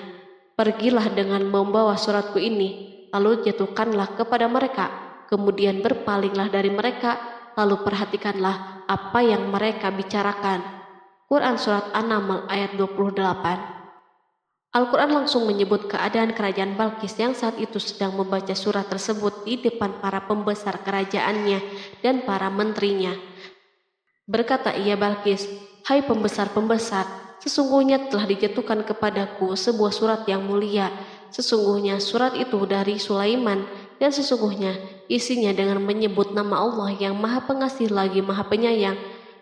"Pergilah dengan membawa suratku ini, lalu jatuhkanlah kepada mereka, kemudian berpalinglah dari mereka, lalu perhatikanlah apa yang mereka bicarakan." Quran Surat An-Naml ayat 28. Al-Quran langsung menyebut keadaan kerajaan Balqis yang saat itu sedang membaca surat tersebut di depan para pembesar kerajaannya dan para menterinya. Berkata ia Balqis, "Hai pembesar-pembesar, sesungguhnya telah dijatuhkan kepadaku sebuah surat yang mulia. Sesungguhnya surat itu dari Sulaiman, dan sesungguhnya isinya dengan menyebut nama Allah yang Maha Pengasih lagi Maha Penyayang,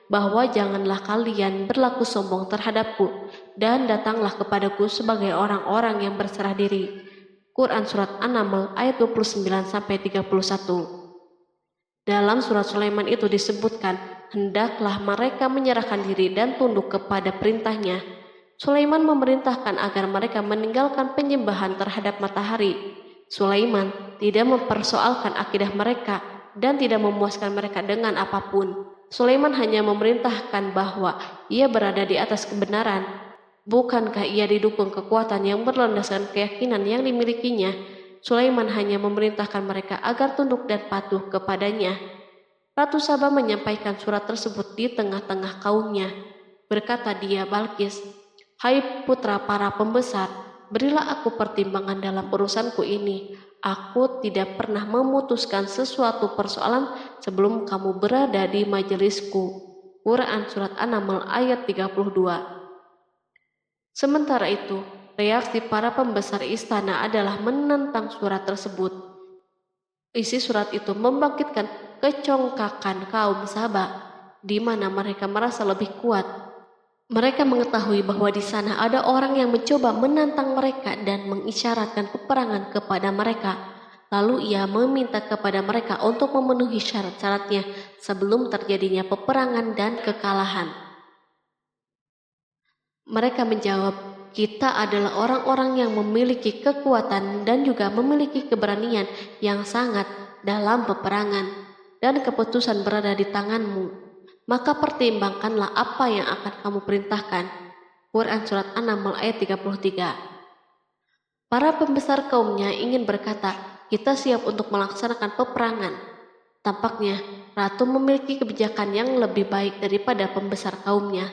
bahwa janganlah kalian berlaku sombong terhadapku, dan datanglah kepadaku sebagai orang-orang yang berserah diri." Quran Surat An-Naml ayat 29-31. Dalam surat Sulaiman itu disebutkan, hendaklah mereka menyerahkan diri dan tunduk kepada perintahnya. Sulaiman memerintahkan agar mereka meninggalkan penyembahan terhadap matahari. Sulaiman tidak mempersoalkan akidah mereka dan tidak memuaskan mereka dengan apapun. Sulaiman hanya memerintahkan bahwa ia berada di atas kebenaran. Bukankah ia didukung kekuatan yang berlandaskan keyakinan yang dimilikinya? Sulaiman hanya memerintahkan mereka agar tunduk dan patuh kepadanya. Ratu Saba menyampaikan surat tersebut di tengah-tengah kaumnya. Berkata dia, Balkis, "Hai putra para pembesar, berilah aku pertimbangan dalam urusanku ini. Aku tidak pernah memutuskan sesuatu persoalan sebelum kamu berada di majelisku." Quran Surat An-Naml ayat 32. Sementara itu, reaksi para pembesar istana adalah menentang surat tersebut. Isi surat itu membangkitkan kecongkakan kaum Saba, di mana mereka merasa lebih kuat. Mereka mengetahui bahwa di sana ada orang yang mencoba menantang mereka dan mengisyaratkan peperangan kepada mereka. Lalu ia meminta kepada mereka untuk memenuhi syarat-syaratnya sebelum terjadinya peperangan dan kekalahan. Mereka menjawab, "Kita adalah orang-orang yang memiliki kekuatan dan juga memiliki keberanian yang sangat dalam peperangan, dan keputusan berada di tanganmu. Maka pertimbangkanlah apa yang akan kamu perintahkan." Quran Surat An-Naml ayat 33. Para pembesar kaumnya ingin berkata, "Kita siap untuk melaksanakan peperangan." Tampaknya ratu memiliki kebijakan yang lebih baik daripada pembesar kaumnya.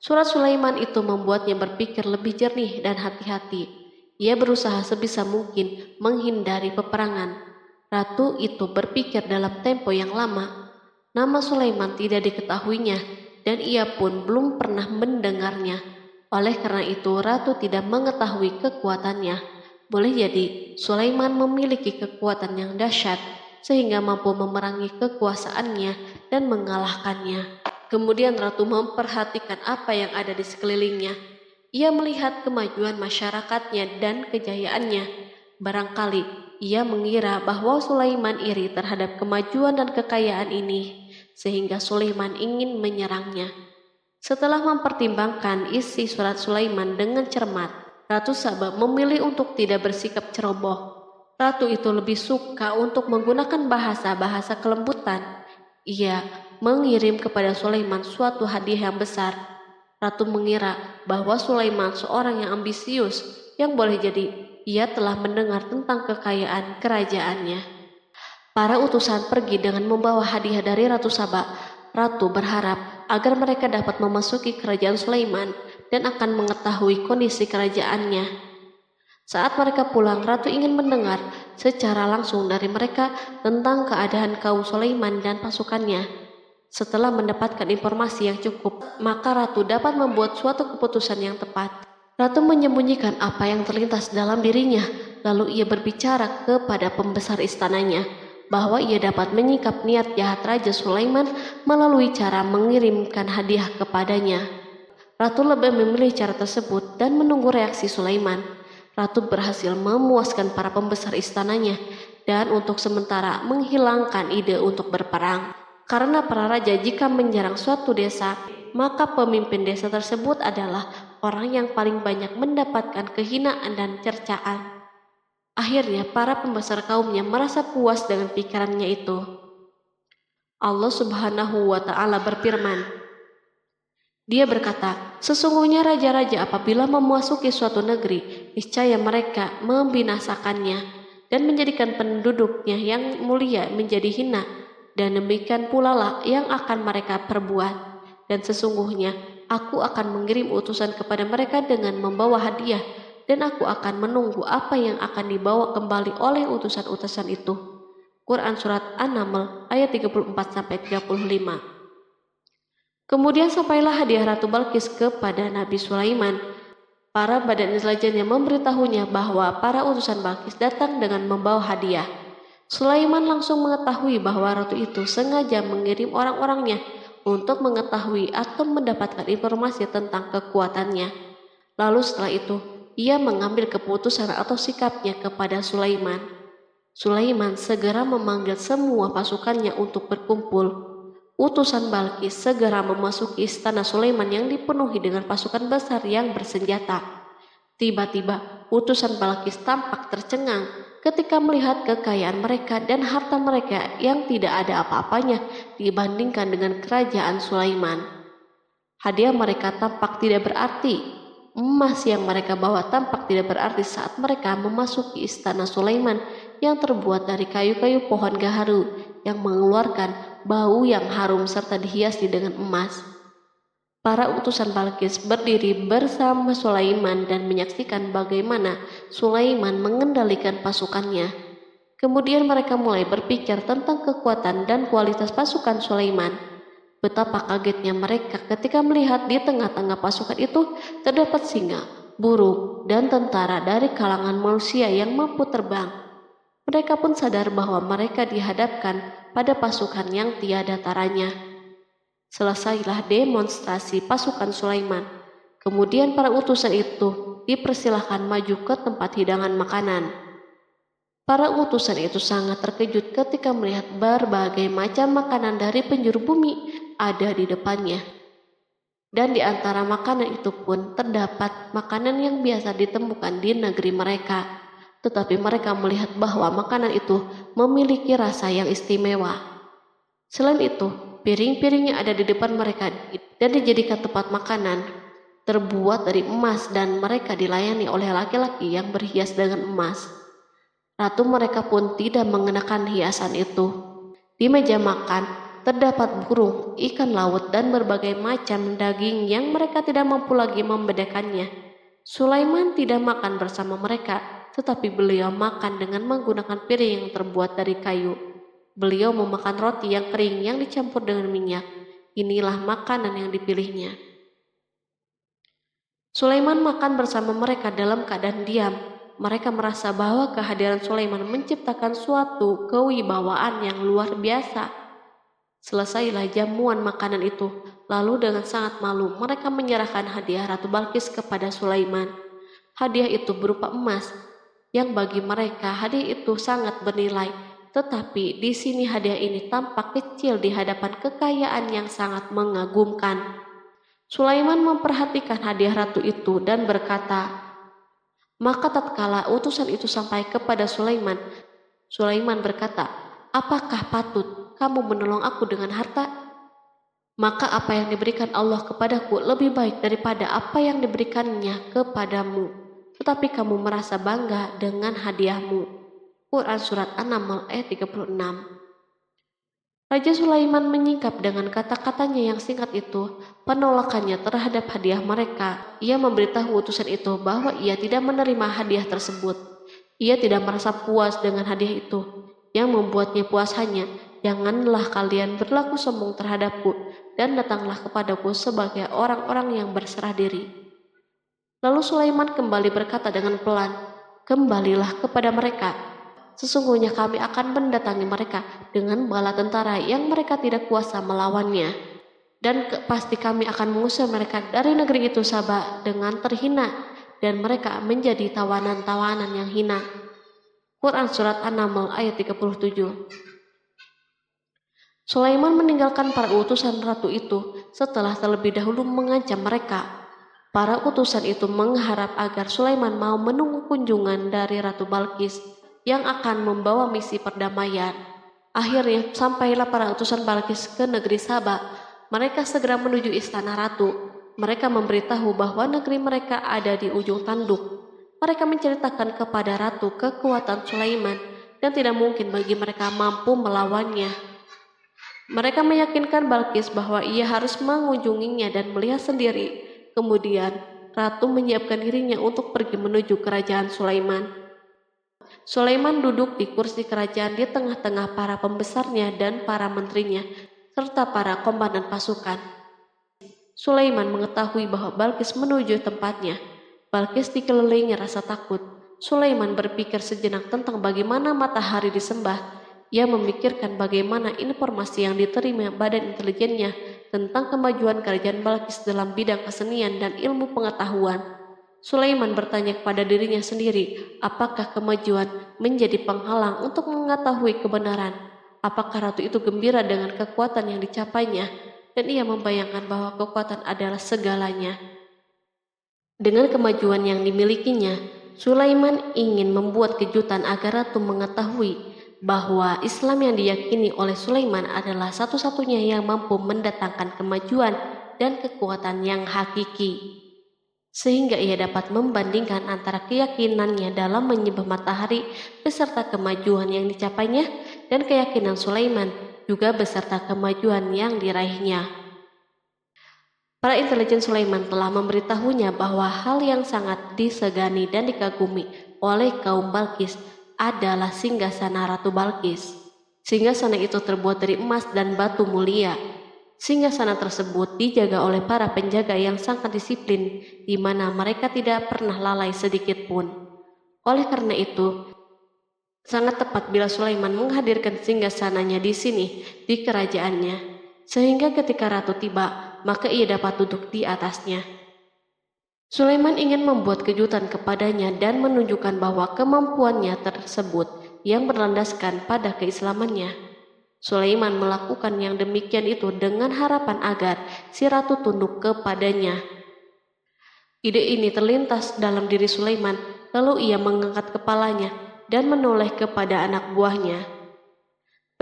Surat Sulaiman itu membuatnya berpikir lebih jernih dan hati-hati. Ia berusaha sebisa mungkin menghindari peperangan. Ratu itu berpikir dalam tempo yang lama. Nama Sulaiman tidak diketahuinya, dan ia pun belum pernah mendengarnya. Oleh karena itu, ratu tidak mengetahui kekuatannya. Boleh jadi Sulaiman memiliki kekuatan yang dahsyat sehingga mampu memerangi kekuasaannya dan mengalahkannya. Kemudian ratu memperhatikan apa yang ada di sekelilingnya. Ia melihat kemajuan masyarakatnya dan kejayaannya. Barangkali ia mengira bahwa Sulaiman iri terhadap kemajuan dan kekayaan ini, sehingga Sulaiman ingin menyerangnya. Setelah mempertimbangkan isi surat Sulaiman dengan cermat, Ratu Saba memilih untuk tidak bersikap ceroboh. Ratu itu lebih suka untuk menggunakan bahasa-bahasa kelembutan. Ia mengirim kepada Sulaiman suatu hadiah yang besar. Ratu mengira bahwa Sulaiman seorang yang ambisius, yang boleh jadi ia telah mendengar tentang kekayaan kerajaannya. Para utusan pergi dengan membawa hadiah dari Ratu Saba. Ratu berharap agar mereka dapat memasuki kerajaan Sulaiman dan akan mengetahui kondisi kerajaannya. Saat mereka pulang, Ratu ingin mendengar secara langsung dari mereka tentang keadaan kaum Sulaiman dan pasukannya. Setelah mendapatkan informasi yang cukup, maka Ratu dapat membuat suatu keputusan yang tepat. Ratu menyembunyikan apa yang terlintas dalam dirinya, lalu ia berbicara kepada pembesar istananya bahwa ia dapat menyingkap niat jahat Raja Sulaiman melalui cara mengirimkan hadiah kepadanya. Ratu lebih memilih cara tersebut dan menunggu reaksi Sulaiman. Ratu berhasil memuaskan para pembesar istananya dan untuk sementara menghilangkan ide untuk berperang. Karena para raja jika menyerang suatu desa, maka pemimpin desa tersebut adalah orang yang paling banyak mendapatkan kehinaan dan cercaan. Akhirnya para pembesar kaumnya merasa puas dengan pikirannya itu. Allah Subhanahu wa Ta'ala berfirman, Dia berkata, "Sesungguhnya raja-raja apabila memasuki suatu negeri, niscaya mereka membinasakannya dan menjadikan penduduknya yang mulia menjadi hina, dan demikian pula lah yang akan mereka perbuat. Dan sesungguhnya aku akan mengirim utusan kepada mereka dengan membawa hadiah, dan aku akan menunggu apa yang akan dibawa kembali oleh utusan-utusan itu." Quran Surat An-Naml ayat 34-35. Kemudian sampailah hadiah Ratu Balkis kepada Nabi Sulaiman. Para badan intelijennya memberitahunya bahwa para utusan Balkis datang dengan membawa hadiah. Sulaiman langsung mengetahui bahwa ratu itu sengaja mengirim orang-orangnya untuk mengetahui atau mendapatkan informasi tentang kekuatannya. Lalu setelah itu, ia mengambil keputusan atau sikapnya kepada Sulaiman. Sulaiman segera memanggil semua pasukannya untuk berkumpul. Utusan Balkis segera memasuki istana Sulaiman yang dipenuhi dengan pasukan besar yang bersenjata. Tiba-tiba, utusan Balkis tampak tercengang ketika melihat kekayaan mereka dan harta mereka yang tidak ada apa-apanya dibandingkan dengan kerajaan Sulaiman. Hadiah mereka tampak tidak berarti. Emas yang mereka bawa tampak tidak berarti saat mereka memasuki istana Sulaiman yang terbuat dari kayu-kayu pohon gaharu yang mengeluarkan bau yang harum serta dihiasi dengan emas. Para utusan Balkis berdiri bersama Sulaiman dan menyaksikan bagaimana Sulaiman mengendalikan pasukannya. Kemudian mereka mulai berpikir tentang kekuatan dan kualitas pasukan Sulaiman. Betapa kagetnya mereka ketika melihat di tengah-tengah pasukan itu terdapat singa, burung, dan tentara dari kalangan manusia yang mampu terbang. Mereka pun sadar bahwa mereka dihadapkan pada pasukan yang tiada taranya. Selesailah demonstrasi pasukan Sulaiman. Kemudian para utusan itu dipersilahkan maju ke tempat hidangan makanan. Para utusan itu sangat terkejut ketika melihat berbagai macam makanan dari penjuru bumi ada di depannya. Dan di antara makanan itu pun terdapat makanan yang biasa ditemukan di negeri mereka. Tetapi mereka melihat bahwa makanan itu memiliki rasa yang istimewa. Selain itu, piring-piring yang ada di depan mereka dan dijadikan tempat makanan terbuat dari emas dan mereka dilayani oleh laki-laki yang berhias dengan emas. Ratu mereka pun tidak mengenakan hiasan itu. Di meja makan terdapat burung, ikan laut, dan berbagai macam daging yang mereka tidak mampu lagi membedakannya. Sulaiman tidak makan bersama mereka, tetapi beliau makan dengan menggunakan piring yang terbuat dari kayu. Beliau memakan roti yang kering yang dicampur dengan minyak. Inilah makanan yang dipilihnya. Sulaiman makan bersama mereka dalam keadaan diam. Mereka merasa bahwa kehadiran Sulaiman menciptakan suatu kewibawaan yang luar biasa. Selesailah jamuan makanan itu, lalu dengan sangat malu mereka menyerahkan hadiah Ratu Balkis kepada Sulaiman. Hadiah itu berupa emas, yang bagi mereka hadiah itu sangat bernilai. Tetapi di sini hadiah ini tampak kecil di hadapan kekayaan yang sangat mengagumkan. Sulaiman memperhatikan hadiah ratu itu dan berkata, maka tatkala utusan itu sampai kepada Sulaiman, Sulaiman berkata, apakah patut kamu menolong aku dengan harta? Maka apa yang diberikan Allah kepadaku lebih baik daripada apa yang diberikannya kepadamu. Tetapi kamu merasa bangga dengan hadiahmu. Quran Surat An-Naml ayat 36. Raja Sulaiman menyingkap dengan kata-katanya yang singkat itu penolakannya terhadap hadiah mereka. Ia memberitahu utusan itu bahwa ia tidak menerima hadiah tersebut. Ia tidak merasa puas dengan hadiah itu. Yang membuatnya puas hanya, janganlah kalian berlaku sombong terhadapku dan datanglah kepadaku sebagai orang-orang yang berserah diri. Lalu Sulaiman kembali berkata dengan pelan, kembalilah kepada mereka. Sesungguhnya kami akan mendatangi mereka dengan bala tentara yang mereka tidak kuasa melawannya. Dan pasti kami akan mengusir mereka dari negeri itu Saba dengan terhina dan mereka menjadi tawanan-tawanan yang hina. Quran Surat An-Naml ayat 37. Sulaiman meninggalkan para utusan ratu itu setelah terlebih dahulu mengancam mereka. Para utusan itu mengharap agar Sulaiman mau menunggu kunjungan dari Ratu Balkis yang akan membawa misi perdamaian. Akhirnya sampailah para utusan Balkis ke negeri Saba. Mereka segera menuju istana ratu. Mereka memberitahu bahwa negeri mereka ada di ujung tanduk. Mereka menceritakan kepada ratu kekuatan Sulaiman dan tidak mungkin bagi mereka mampu melawannya. Mereka meyakinkan Balkis bahwa ia harus mengunjunginya dan melihat sendiri. Kemudian ratu menyiapkan dirinya untuk pergi menuju kerajaan Sulaiman. Sulaiman duduk di kursi kerajaan di tengah-tengah para pembesarnya dan para menterinya, serta para komandan pasukan. Sulaiman mengetahui bahwa Balkis menuju tempatnya. Balkis dikelilingi rasa takut. Sulaiman berpikir sejenak tentang bagaimana matahari disembah. Ia memikirkan bagaimana informasi yang diterima badan intelijennya tentang kemajuan kerajaan Balkis dalam bidang kesenian dan ilmu pengetahuan. Sulaiman bertanya kepada dirinya sendiri, apakah kemajuan menjadi penghalang untuk mengetahui kebenaran? Apakah ratu itu gembira dengan kekuatan yang dicapainya? Dan ia membayangkan bahwa kekuatan adalah segalanya. Dengan kemajuan yang dimilikinya, Sulaiman ingin membuat kejutan agar ratu mengetahui bahwa Islam yang diyakini oleh Sulaiman adalah satu-satunya yang mampu mendatangkan kemajuan dan kekuatan yang hakiki. sehingga ia dapat membandingkan antara keyakinannya dalam menyembah matahari beserta kemajuan yang dicapainya dan keyakinan Sulaiman juga beserta kemajuan yang diraihnya. Para intelijen Sulaiman telah memberitahunya bahwa hal yang sangat disegani dan dikagumi oleh kaum Balkis adalah singgasana Ratu Balkis. Singgasana itu terbuat dari emas dan batu mulia. Singgasana tersebut dijaga oleh para penjaga yang sangat disiplin, di mana mereka tidak pernah lalai sedikit pun. Oleh karena itu, sangat tepat bila Sulaiman menghadirkan singgasananya di sini, di kerajaannya, sehingga ketika ratu tiba, maka ia dapat duduk di atasnya. Sulaiman ingin membuat kejutan kepadanya dan menunjukkan bahwa kemampuannya tersebut yang berlandaskan pada keislamannya. Sulaiman melakukan yang demikian itu dengan harapan agar si ratu tunduk kepadanya. Ide ini terlintas dalam diri Sulaiman, lalu ia mengangkat kepalanya dan menoleh kepada anak buahnya.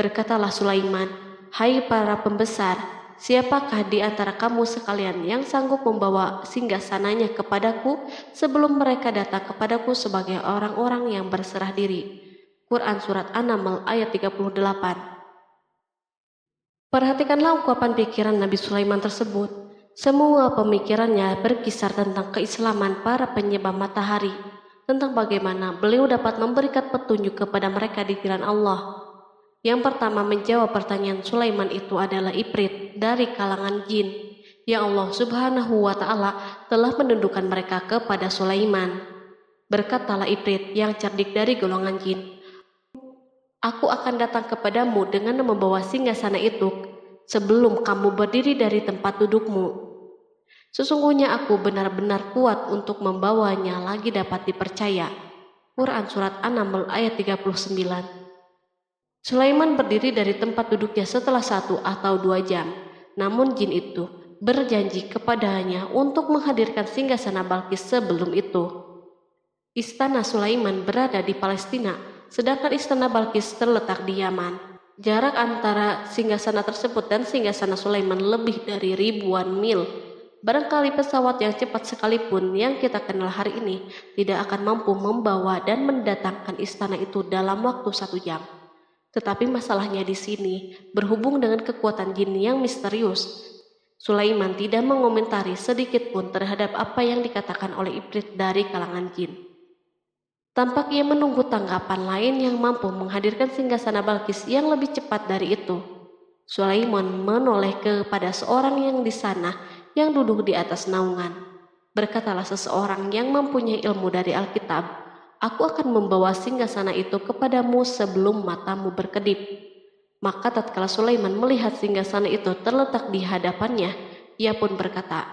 Berkatalah Sulaiman, "Hai para pembesar, siapakah di antara kamu sekalian yang sanggup membawa singgasananya kepadaku sebelum mereka datang kepadaku sebagai orang-orang yang berserah diri?" Quran Surat An-Naml ayat 38. Perhatikanlah ungkapan pikiran Nabi Sulaiman tersebut. Semua pemikirannya berkisar tentang keislaman para penyembah matahari, tentang bagaimana beliau dapat memberikan petunjuk kepada mereka di jalan Allah. Yang pertama menjawab pertanyaan Sulaiman itu adalah Ifrit dari kalangan jin, yang Allah Subhanahu wa Ta'ala telah menundukkan mereka kepada Sulaiman. Berkatalah Ifrit yang cerdik dari golongan jin, "Aku akan datang kepadamu dengan membawa singgasana itu sebelum kamu berdiri dari tempat dudukmu. Sesungguhnya aku benar-benar kuat untuk membawanya lagi dapat dipercaya." Quran Surat An-Naml ayat 39. Sulaiman berdiri dari tempat duduknya setelah 1 atau 2 jam. Namun jin itu berjanji kepadanya untuk menghadirkan singgasana Balkis sebelum itu. Istana Sulaiman berada di Palestina, sedangkan istana Balkis terletak di Yaman. Jarak antara singgasana tersebut dan singgasana Sulaiman lebih dari ribuan mil. Barangkali pesawat yang cepat sekalipun yang kita kenal hari ini tidak akan mampu membawa dan mendatangkan istana itu dalam waktu 1 jam. Tetapi masalahnya di sini berhubung dengan kekuatan jin yang misterius. Sulaiman tidak mengomentari sedikit pun terhadap apa yang dikatakan oleh Ifrit dari kalangan jin. Tampak ia menunggu tanggapan lain yang mampu menghadirkan singgasana Balkis yang lebih cepat dari itu. Sulaiman menoleh kepada seorang yang di sana yang duduk di atas naungan. Berkatalah seseorang yang mempunyai ilmu dari Alkitab, "Aku akan membawa singgasana itu kepadamu sebelum matamu berkedip." Maka tatkala Sulaiman melihat singgasana itu terletak di hadapannya, ia pun berkata,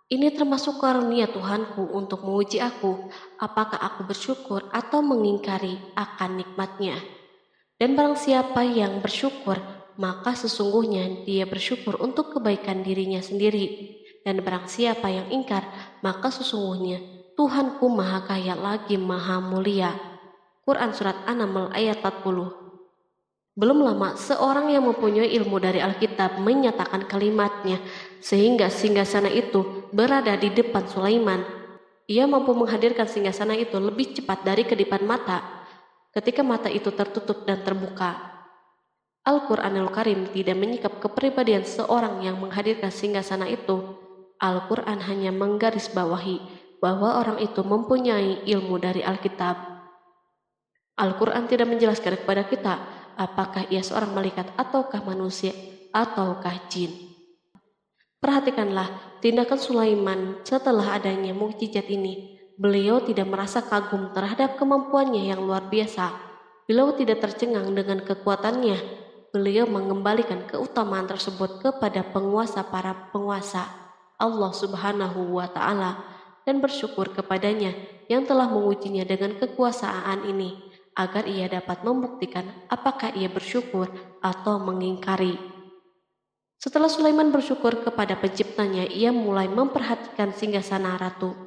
"Ini termasuk karunia Tuhanku untuk menguji aku, apakah aku bersyukur atau mengingkari akan nikmatnya. Dan barang siapa yang bersyukur, maka sesungguhnya dia bersyukur untuk kebaikan dirinya sendiri. Dan barang siapa yang ingkar, maka sesungguhnya Tuhanku maha kaya lagi maha mulia." Quran Surat An-Naml ayat 40. Belum lama, seorang yang mempunyai ilmu dari Alkitab menyatakan kalimatnya, sehingga singgasana itu berada di depan Sulaiman. Ia mampu menghadirkan singgasana itu lebih cepat dari kedipan mata, ketika mata itu tertutup dan terbuka. Al-Quranul Karim tidak menyikap kepribadian seorang yang menghadirkan singgasana itu. Al-Quran hanya menggarisbawahi bahwa orang itu mempunyai ilmu dari Alkitab. Al-Quran tidak menjelaskan kepada kita apakah ia seorang malaikat ataukah manusia ataukah jin. Perhatikanlah tindakan Sulaiman setelah adanya mukjizat ini. Beliau tidak merasa kagum terhadap kemampuannya yang luar biasa. Beliau tidak tercengang dengan kekuatannya. Beliau mengembalikan keutamaan tersebut kepada penguasa para penguasa, Allah Subhanahu wa Ta'ala, dan bersyukur kepadanya yang telah mengujinya dengan kekuasaan ini, agar ia dapat membuktikan apakah ia bersyukur atau mengingkari. Setelah Sulaiman bersyukur kepada penciptanya, ia mulai memperhatikan singgasana ratu.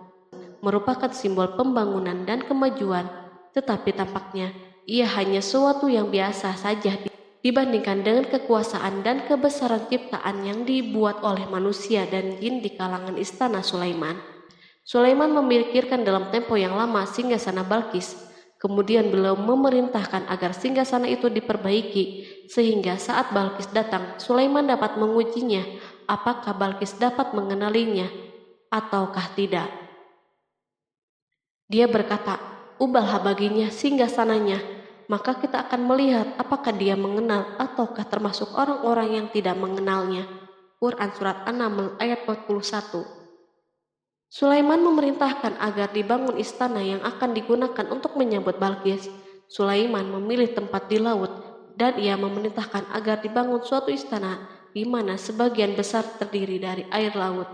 Merupakan simbol pembangunan dan kemajuan, tetapi tampaknya ia hanya sesuatu yang biasa saja dibandingkan dengan kekuasaan dan kebesaran ciptaan yang dibuat oleh manusia dan jin di kalangan istana Sulaiman. Sulaiman memikirkan dalam tempo yang lama singgasana Balkis. Kemudian beliau memerintahkan agar singgasana itu diperbaiki, sehingga saat Balkis datang, Sulaiman dapat mengujinya apakah Balkis dapat mengenalinya ataukah tidak. Dia berkata, "Ubahlah baginya singgasananya, maka kita akan melihat apakah dia mengenal ataukah termasuk orang-orang yang tidak mengenalnya." Quran Surat An-Naml ayat 41. Sulaiman memerintahkan agar dibangun istana yang akan digunakan untuk menyambut Balkis. Sulaiman memilih tempat di laut, dan ia memerintahkan agar dibangun suatu istana di mana sebagian besar terdiri dari air laut.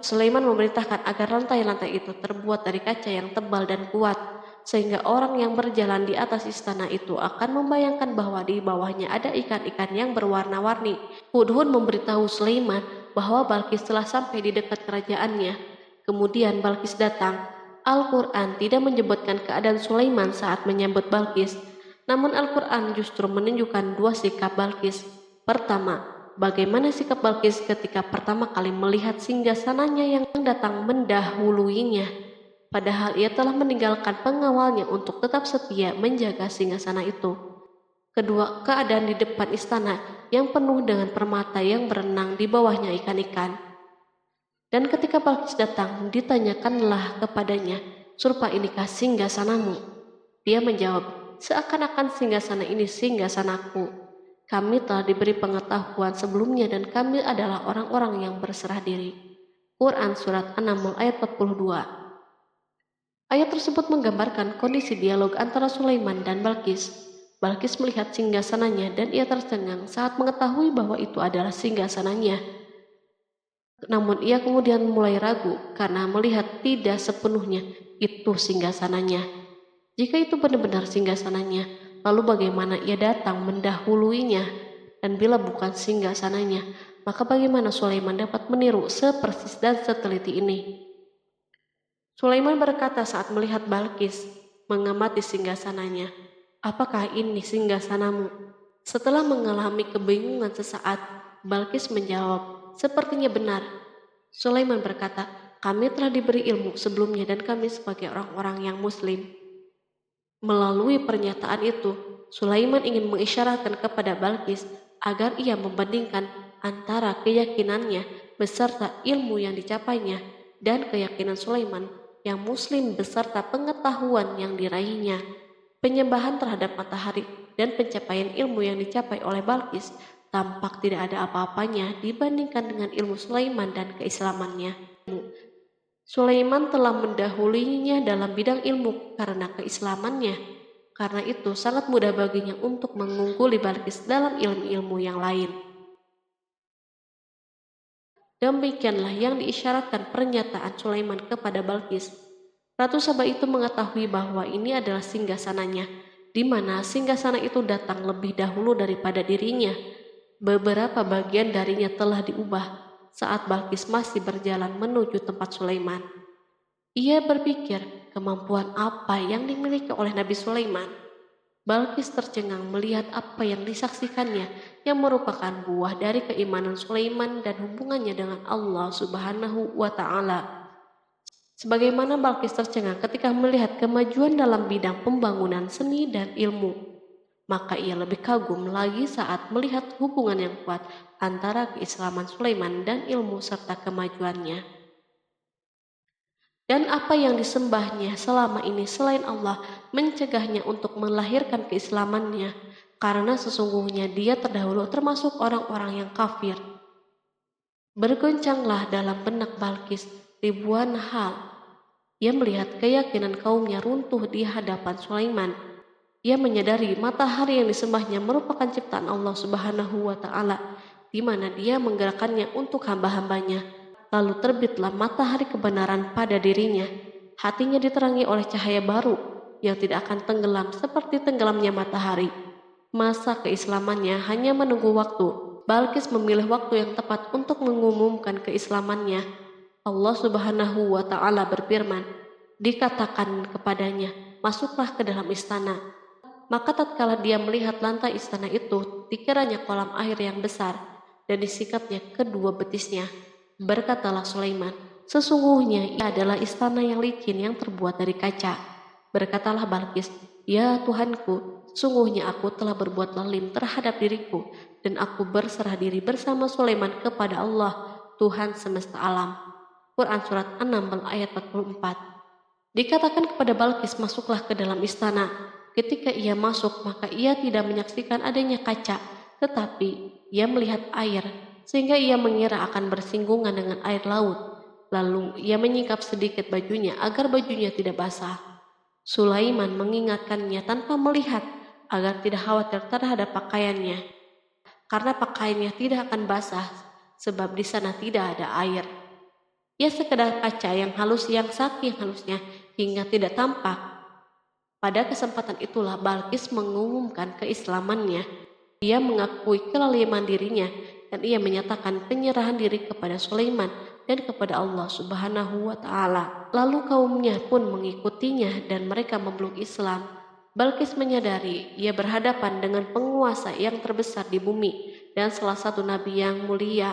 Sulaiman memerintahkan agar lantai-lantai itu terbuat dari kaca yang tebal dan kuat, sehingga orang yang berjalan di atas istana itu akan membayangkan bahwa di bawahnya ada ikan-ikan yang berwarna-warni. Hudhud memberitahu Sulaiman bahwa Balkis telah sampai di dekat kerajaannya. Kemudian Balkis datang. Al-Quran tidak menyebutkan keadaan Sulaiman saat menyambut Balkis, namun Al-Quran justru menunjukkan dua sikap Balkis. Pertama, bagaimana sikap Balkis ketika pertama kali melihat singgasananya yang datang mendahuluinya, padahal ia telah meninggalkan pengawalnya untuk tetap setia menjaga singgasana itu. Kedua, keadaan di depan istana yang penuh dengan permata yang berenang di bawahnya ikan-ikan. Dan ketika Balkis datang, ditanyakanlah kepadanya, "Serupa inikah singgasanamu?" Dia menjawab, "Seakan-akan singgasana ini singgasanaku. Kami telah diberi pengetahuan sebelumnya dan kami adalah orang-orang yang berserah diri." Quran Surat An-Naml ayat 42. Ayat tersebut menggambarkan kondisi dialog antara Sulaiman dan Balkis. Balkis melihat singgasananya dan ia tercengang saat mengetahui bahwa itu adalah singgasananya. Namun ia kemudian mulai ragu karena melihat tidak sepenuhnya itu singgasananya. Jika itu benar-benar singgasananya, lalu bagaimana ia datang mendahuluinya? Dan bila bukan singgasananya, maka bagaimana Sulaiman dapat meniru sepersis dan seteliti ini? Sulaiman berkata saat melihat Balkis mengamati singgasananya, "Apakah ini singgasanamu?" Setelah mengalami kebingungan sesaat, Balkis menjawab, "Sepertinya benar." Sulaiman berkata, "Kami telah diberi ilmu sebelumnya dan kami sebagai orang-orang yang muslim." Melalui pernyataan itu, Sulaiman ingin mengisyaratkan kepada Balkis agar ia membandingkan antara keyakinannya beserta ilmu yang dicapainya dan keyakinan Sulaiman yang muslim beserta pengetahuan yang diraihnya. Penyembahan terhadap matahari dan pencapaian ilmu yang dicapai oleh Balkis tampak tidak ada apa-apanya dibandingkan dengan ilmu Sulaiman dan keislamannya. Sulaiman telah mendahulinya dalam bidang ilmu karena keislamannya. Karena itu sangat mudah baginya untuk mengungguli Balkis dalam ilmu-ilmu yang lain. Demikianlah yang diisyaratkan pernyataan Sulaiman kepada Balkis. Ratu Saba itu mengetahui bahwa ini adalah singgasananya, di mana singgasana itu datang lebih dahulu daripada dirinya. Beberapa bagian darinya telah diubah saat Balkis masih berjalan menuju tempat Sulaiman. Ia berpikir kemampuan apa yang dimiliki oleh Nabi Sulaiman. Balkis tercengang melihat apa yang disaksikannya yang merupakan buah dari keimanan Sulaiman dan hubungannya dengan Allah Subhanahu wa Ta'ala. Sebagaimana Balkis tercengang ketika melihat kemajuan dalam bidang pembangunan seni dan ilmu, maka ia lebih kagum lagi saat melihat hubungan yang kuat antara keislaman Sulaiman dan ilmu serta kemajuannya. Dan apa yang disembahnya selama ini selain Allah mencegahnya untuk melahirkan keislamannya, karena sesungguhnya dia terdahulu termasuk orang-orang yang kafir. Bergoncanglah dalam benak Balkis ribuan hal. Ia melihat keyakinan kaumnya runtuh di hadapan Sulaiman. Ia menyadari matahari yang disembahnya merupakan ciptaan Allah Subhanahu wa Ta'ala, di mana dia menggerakkannya untuk hamba-hambanya. Lalu terbitlah matahari kebenaran pada dirinya. Hatinya diterangi oleh cahaya baru yang tidak akan tenggelam seperti tenggelamnya matahari. Masa keislamannya hanya menunggu waktu. Balkis memilih waktu yang tepat untuk mengumumkan keislamannya. Allah Subhanahu wa Ta'ala berfirman, dikatakan kepadanya, "Masuklah ke dalam istana." Maka tatkala dia melihat lantai istana itu, dikiranya kolam air yang besar, dan disikapnya kedua betisnya. Berkatalah Sulaiman, Sesungguhnya ia adalah istana yang licin yang terbuat dari kaca. Berkatalah Balqis, "Ya Tuhanku, sesungguhnya aku telah berbuat zalim terhadap diriku, dan aku berserah diri bersama Sulaiman kepada Allah, Tuhan semesta alam." Quran Surat 6 ayat 44. Dikatakan kepada Balqis, "Masuklah ke dalam istana." Ketika ia masuk, maka ia tidak menyaksikan adanya kaca, tetapi ia melihat air, sehingga ia mengira akan bersinggungan dengan air laut. Lalu ia menyingkap sedikit bajunya agar bajunya tidak basah. Sulaiman mengingatkannya tanpa melihat agar tidak khawatir terhadap pakaiannya, karena pakaiannya tidak akan basah sebab di sana tidak ada air. Ia sekedar kaca yang halus yang saking halusnya hingga tidak tampak. Pada kesempatan itulah Balqis mengumumkan keislamannya. Ia mengakui kelaliman dirinya dan ia menyatakan penyerahan diri kepada Sulaiman dan kepada Allah Subhanahu wa Ta'ala. Lalu kaumnya pun mengikutinya dan mereka memeluk Islam. Balqis menyadari ia berhadapan dengan penguasa yang terbesar di bumi dan salah satu nabi yang mulia.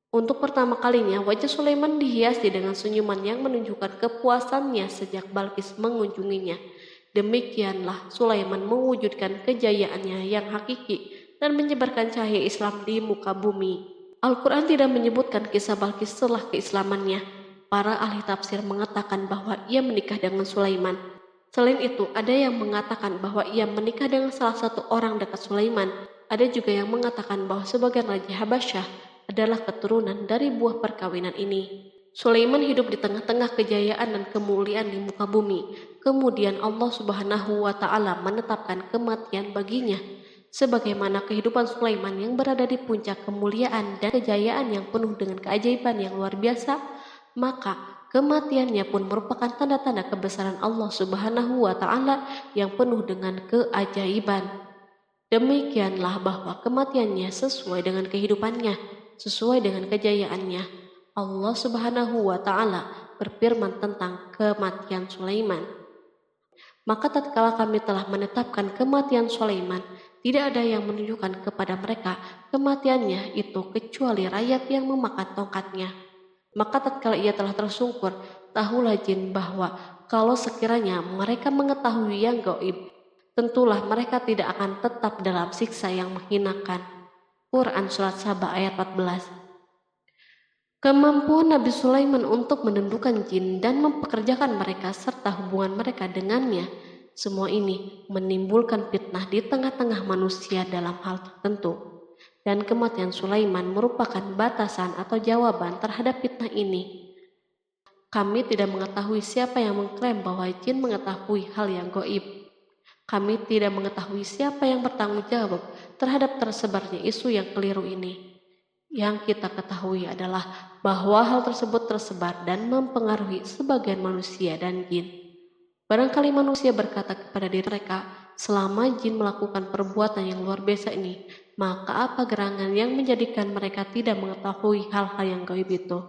Untuk pertama kalinya wajah Sulaiman dihiasi dengan senyuman yang menunjukkan kepuasannya sejak Balqis mengunjunginya. Demikianlah Sulaiman mewujudkan kejayaannya yang hakiki dan menyebarkan cahaya Islam di muka bumi. Al-Quran tidak menyebutkan kisah Balqis setelah keislamannya. Para ahli tafsir mengatakan bahwa ia menikah dengan Sulaiman. Selain itu, ada yang mengatakan bahwa ia menikah dengan salah satu orang dekat Sulaiman. Ada juga yang mengatakan bahwa sebagian Raja Habasyah adalah keturunan dari buah perkawinan ini. Sulaiman hidup di tengah-tengah kejayaan dan kemuliaan di muka bumi. Kemudian Allah Subhanahu wa Ta'ala menetapkan kematian baginya. Sebagaimana kehidupan Sulaiman yang berada di puncak kemuliaan dan kejayaan yang penuh dengan keajaiban yang luar biasa, maka kematiannya pun merupakan tanda-tanda kebesaran Allah Subhanahu wa Ta'ala yang penuh dengan keajaiban. Demikianlah bahwa kematiannya sesuai dengan kehidupannya, sesuai dengan kejayaannya. Allah Subhanahu wa Ta'ala berfirman tentang kematian Sulaiman. Maka tatkala kami telah menetapkan kematian Sulaiman, tidak ada yang menunjukkan kepada mereka kematiannya itu kecuali rakyat yang memakan tongkatnya. Maka tatkala ia telah tersungkur, tahulah jin bahwa kalau sekiranya mereka mengetahui yang gaib, tentulah mereka tidak akan tetap dalam siksa yang menghinakan. Quran Surat Saba ayat 14. Kemampuan Nabi Sulaiman untuk menundukkan jin dan mempekerjakan mereka serta hubungan mereka dengannya, semua ini menimbulkan fitnah di tengah-tengah manusia dalam hal tertentu. Dan kematian Sulaiman merupakan batasan atau jawaban terhadap fitnah ini. Kami tidak mengetahui siapa yang mengklaim bahwa jin mengetahui hal yang gaib. Kami tidak mengetahui siapa yang bertanggung jawab terhadap tersebarnya isu yang keliru ini. Yang kita ketahui adalah bahwa hal tersebut tersebar dan mempengaruhi sebagian manusia dan jin. Barangkali manusia berkata kepada diri mereka, selama jin melakukan perbuatan yang luar biasa ini, maka apa gerangan yang menjadikan mereka tidak mengetahui hal-hal yang gaib itu?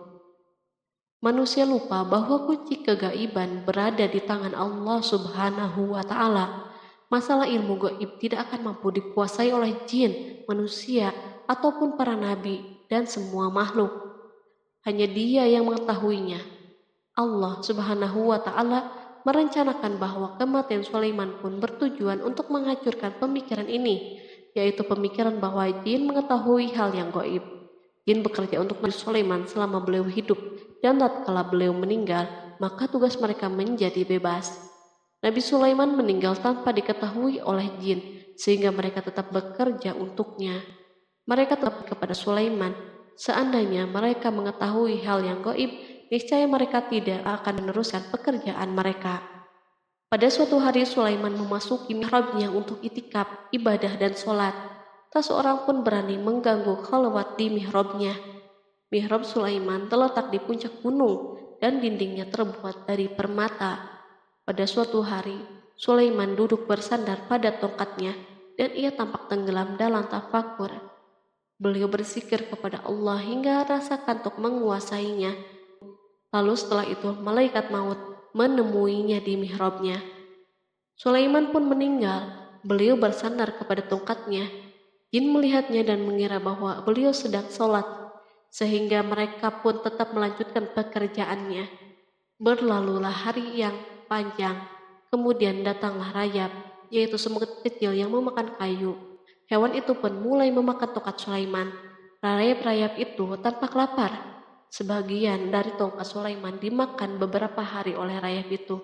Manusia lupa bahwa kunci kegaiban berada di tangan Allah Subhanahu wa Ta'ala. Masalah ilmu gaib tidak akan mampu dikuasai oleh jin, manusia, ataupun para nabi dan semua makhluk. Hanya Dia yang mengetahuinya. Allah Subhanahu wa Ta'ala merencanakan bahwa kematian Sulaiman pun bertujuan untuk menghancurkan pemikiran ini, yaitu pemikiran bahwa jin mengetahui hal yang gaib. Jin bekerja untuk Nabi Sulaiman selama beliau hidup, dan tatkala beliau meninggal, maka tugas mereka menjadi bebas. Nabi Sulaiman meninggal tanpa diketahui oleh jin, sehingga mereka tetap bekerja untuknya. Mereka tetap kepada Sulaiman. Seandainya mereka mengetahui hal yang gaib, niscaya mereka tidak akan meneruskan pekerjaan mereka. Pada suatu hari Sulaiman memasuki mihrabnya untuk itikaf, ibadah dan sholat. Tak seorang pun berani mengganggu khalwat di mihrabnya. Mihrab Sulaiman terletak di puncak gunung dan dindingnya terbuat dari permata. Pada suatu hari, Sulaiman duduk bersandar pada tongkatnya dan ia tampak tenggelam dalam tafakur. Beliau berzikir kepada Allah hingga rasa kantuk menguasainya. Lalu setelah itu malaikat maut menemuinya di mihrabnya. Sulaiman pun meninggal. Beliau bersandar kepada tongkatnya. Jin melihatnya dan mengira bahwa beliau sedang sholat. sehingga mereka pun tetap melanjutkan pekerjaannya. Berlalulah hari yang panjang, kemudian datanglah rayap, yaitu semut kecil yang memakan kayu. Hewan itu pun mulai memakan tongkat Sulaiman. Rayap-rayap itu tampak lapar. Sebagian dari tongkat Sulaiman dimakan beberapa hari oleh rayap itu.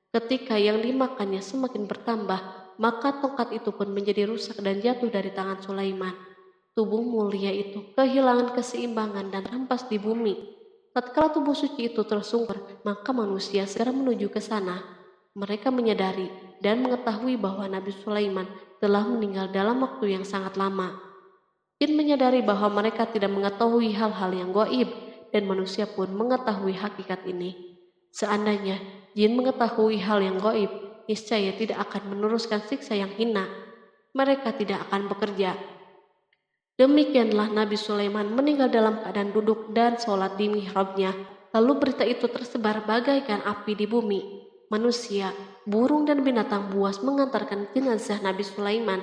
Ketika yang dimakannya semakin bertambah, maka tongkat itu pun menjadi rusak dan jatuh dari tangan Sulaiman. Tubuh mulia itu kehilangan keseimbangan dan rampas di bumi. Tatkala tubuh suci itu tersungkur, maka manusia segera menuju ke sana. Mereka menyadari dan mengetahui bahwa Nabi Sulaiman telah meninggal dalam waktu yang sangat lama. Jin menyadari bahwa mereka tidak mengetahui hal-hal yang gaib, dan manusia pun mengetahui hakikat ini. Seandainya jin mengetahui hal yang gaib, niscaya tidak akan meneruskan siksa yang hina. Mereka tidak akan bekerja. Demikianlah Nabi Sulaiman meninggal dalam keadaan duduk dan sholat di mihrabnya. Lalu berita itu tersebar bagaikan api di bumi. Manusia, burung dan binatang buas mengantarkan jenazah Nabi Sulaiman.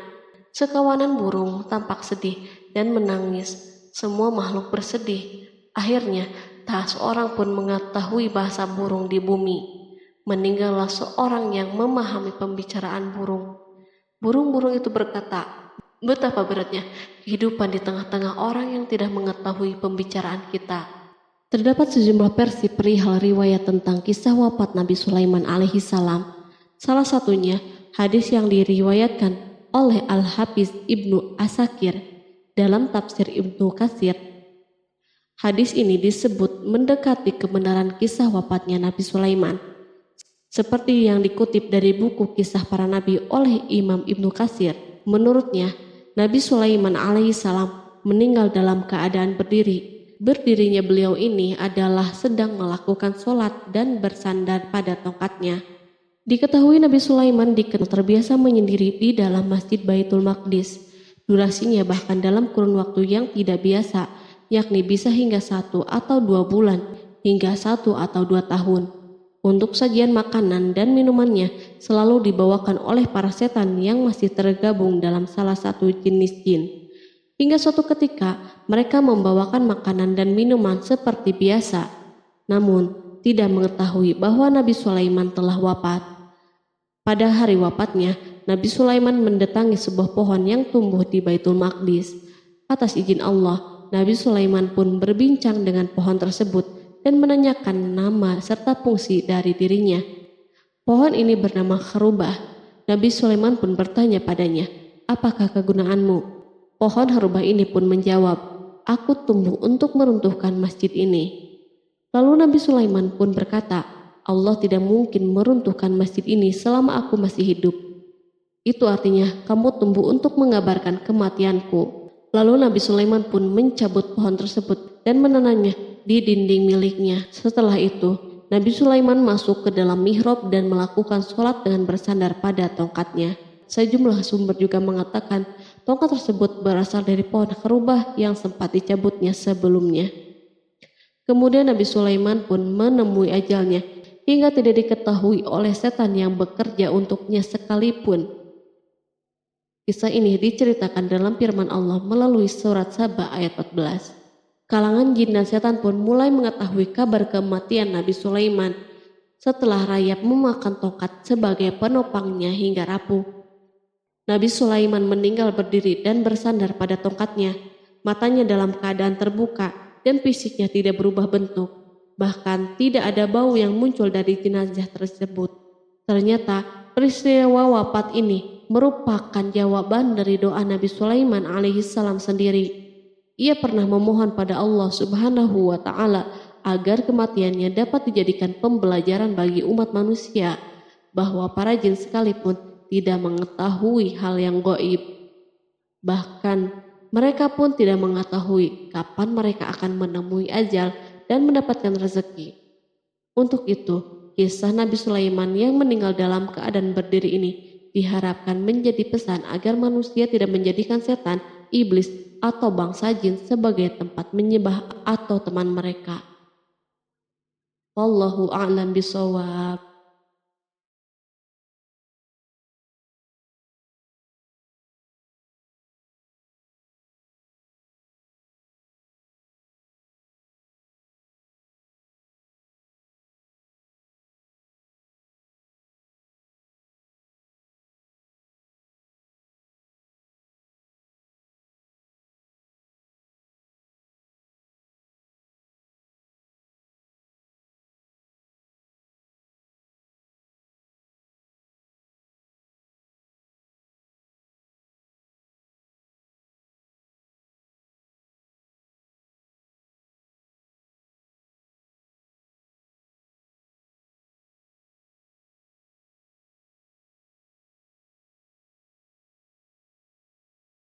Sekawanan burung tampak sedih dan menangis. Semua makhluk bersedih. Akhirnya, tak seorang pun mengetahui bahasa burung di bumi. Meninggallah seorang yang memahami pembicaraan burung. Burung-burung itu berkata, "Betapa beratnya kehidupan di tengah-tengah orang yang tidak mengetahui pembicaraan kita." Terdapat sejumlah versi perihal riwayat tentang kisah wafat Nabi Sulaiman alaihi salam. Salah satunya hadis yang diriwayatkan oleh Al-Hafiz Ibnu Asakir dalam tafsir Ibnu Katsir. Hadis ini disebut mendekati kebenaran kisah wafatnya Nabi Sulaiman. Seperti yang dikutip dari buku Kisah Para Nabi oleh Imam Ibnu Katsir, menurutnya Nabi Sulaiman alaihissalam meninggal dalam keadaan berdiri. Berdirinya beliau ini adalah sedang melakukan sholat dan bersandar pada tongkatnya. Diketahui Nabi Sulaiman dikenal terbiasa menyendiri di dalam Masjid Baitul Maqdis. Durasinya bahkan dalam kurun waktu yang tidak biasa, yakni bisa hingga 1 atau 2 bulan, hingga 1 atau 2 tahun. Untuk sajian makanan dan minumannya selalu dibawakan oleh para setan yang masih tergabung dalam salah satu jenis jin. Hingga suatu ketika mereka membawakan makanan dan minuman seperti biasa, namun tidak mengetahui bahwa Nabi Sulaiman telah wafat. Pada hari wafatnya, Nabi Sulaiman mendatangi sebuah pohon yang tumbuh di Baitul Maqdis. Atas izin Allah, Nabi Sulaiman pun berbincang dengan pohon tersebut dan menanyakan nama serta fungsi dari dirinya. Pohon ini bernama Kharubah. Nabi Sulaiman pun bertanya padanya, "Apakah kegunaanmu?" Pohon Kharubah ini pun menjawab, "Aku tumbuh untuk meruntuhkan masjid ini." Lalu Nabi Sulaiman pun berkata, "Allah tidak mungkin meruntuhkan masjid ini selama aku masih hidup. Itu artinya kamu tumbuh untuk mengabarkan kematianku." Lalu Nabi Sulaiman pun mencabut pohon tersebut dan menanamnya di dinding miliknya. Setelah itu, Nabi Sulaiman masuk ke dalam mihrab dan melakukan sholat dengan bersandar pada tongkatnya. Sejumlah sumber juga mengatakan tongkat tersebut berasal dari pohon Kharubah yang sempat dicabutnya sebelumnya. Kemudian Nabi Sulaiman pun menemui ajalnya hingga tidak diketahui oleh setan yang bekerja untuknya sekalipun. Kisah ini diceritakan dalam firman Allah melalui surat Saba ayat 14. Kalangan jin dan setan pun mulai mengetahui kabar kematian Nabi Sulaiman setelah rayap memakan tongkat sebagai penopangnya hingga rapuh. Nabi Sulaiman meninggal berdiri dan bersandar pada tongkatnya. Matanya dalam keadaan terbuka dan fisiknya tidak berubah bentuk. Bahkan tidak ada bau yang muncul dari jenazah tersebut. Ternyata peristiwa wafat ini merupakan jawaban dari doa Nabi Sulaiman alaihissalam sendiri. Ia pernah memohon pada Allah Subhanahu wa Ta'ala agar kematiannya dapat dijadikan pembelajaran bagi umat manusia, bahwa para jin sekalipun tidak mengetahui hal yang gaib. Bahkan mereka pun tidak mengetahui kapan mereka akan menemui ajal dan mendapatkan rezeki. Untuk itu, kisah Nabi Sulaiman yang meninggal dalam keadaan berdiri ini diharapkan menjadi pesan agar manusia tidak menjadikan setan, iblis, atau bangsa jin sebagai tempat menyembah atau teman mereka. Wallahu a'lam bishawab.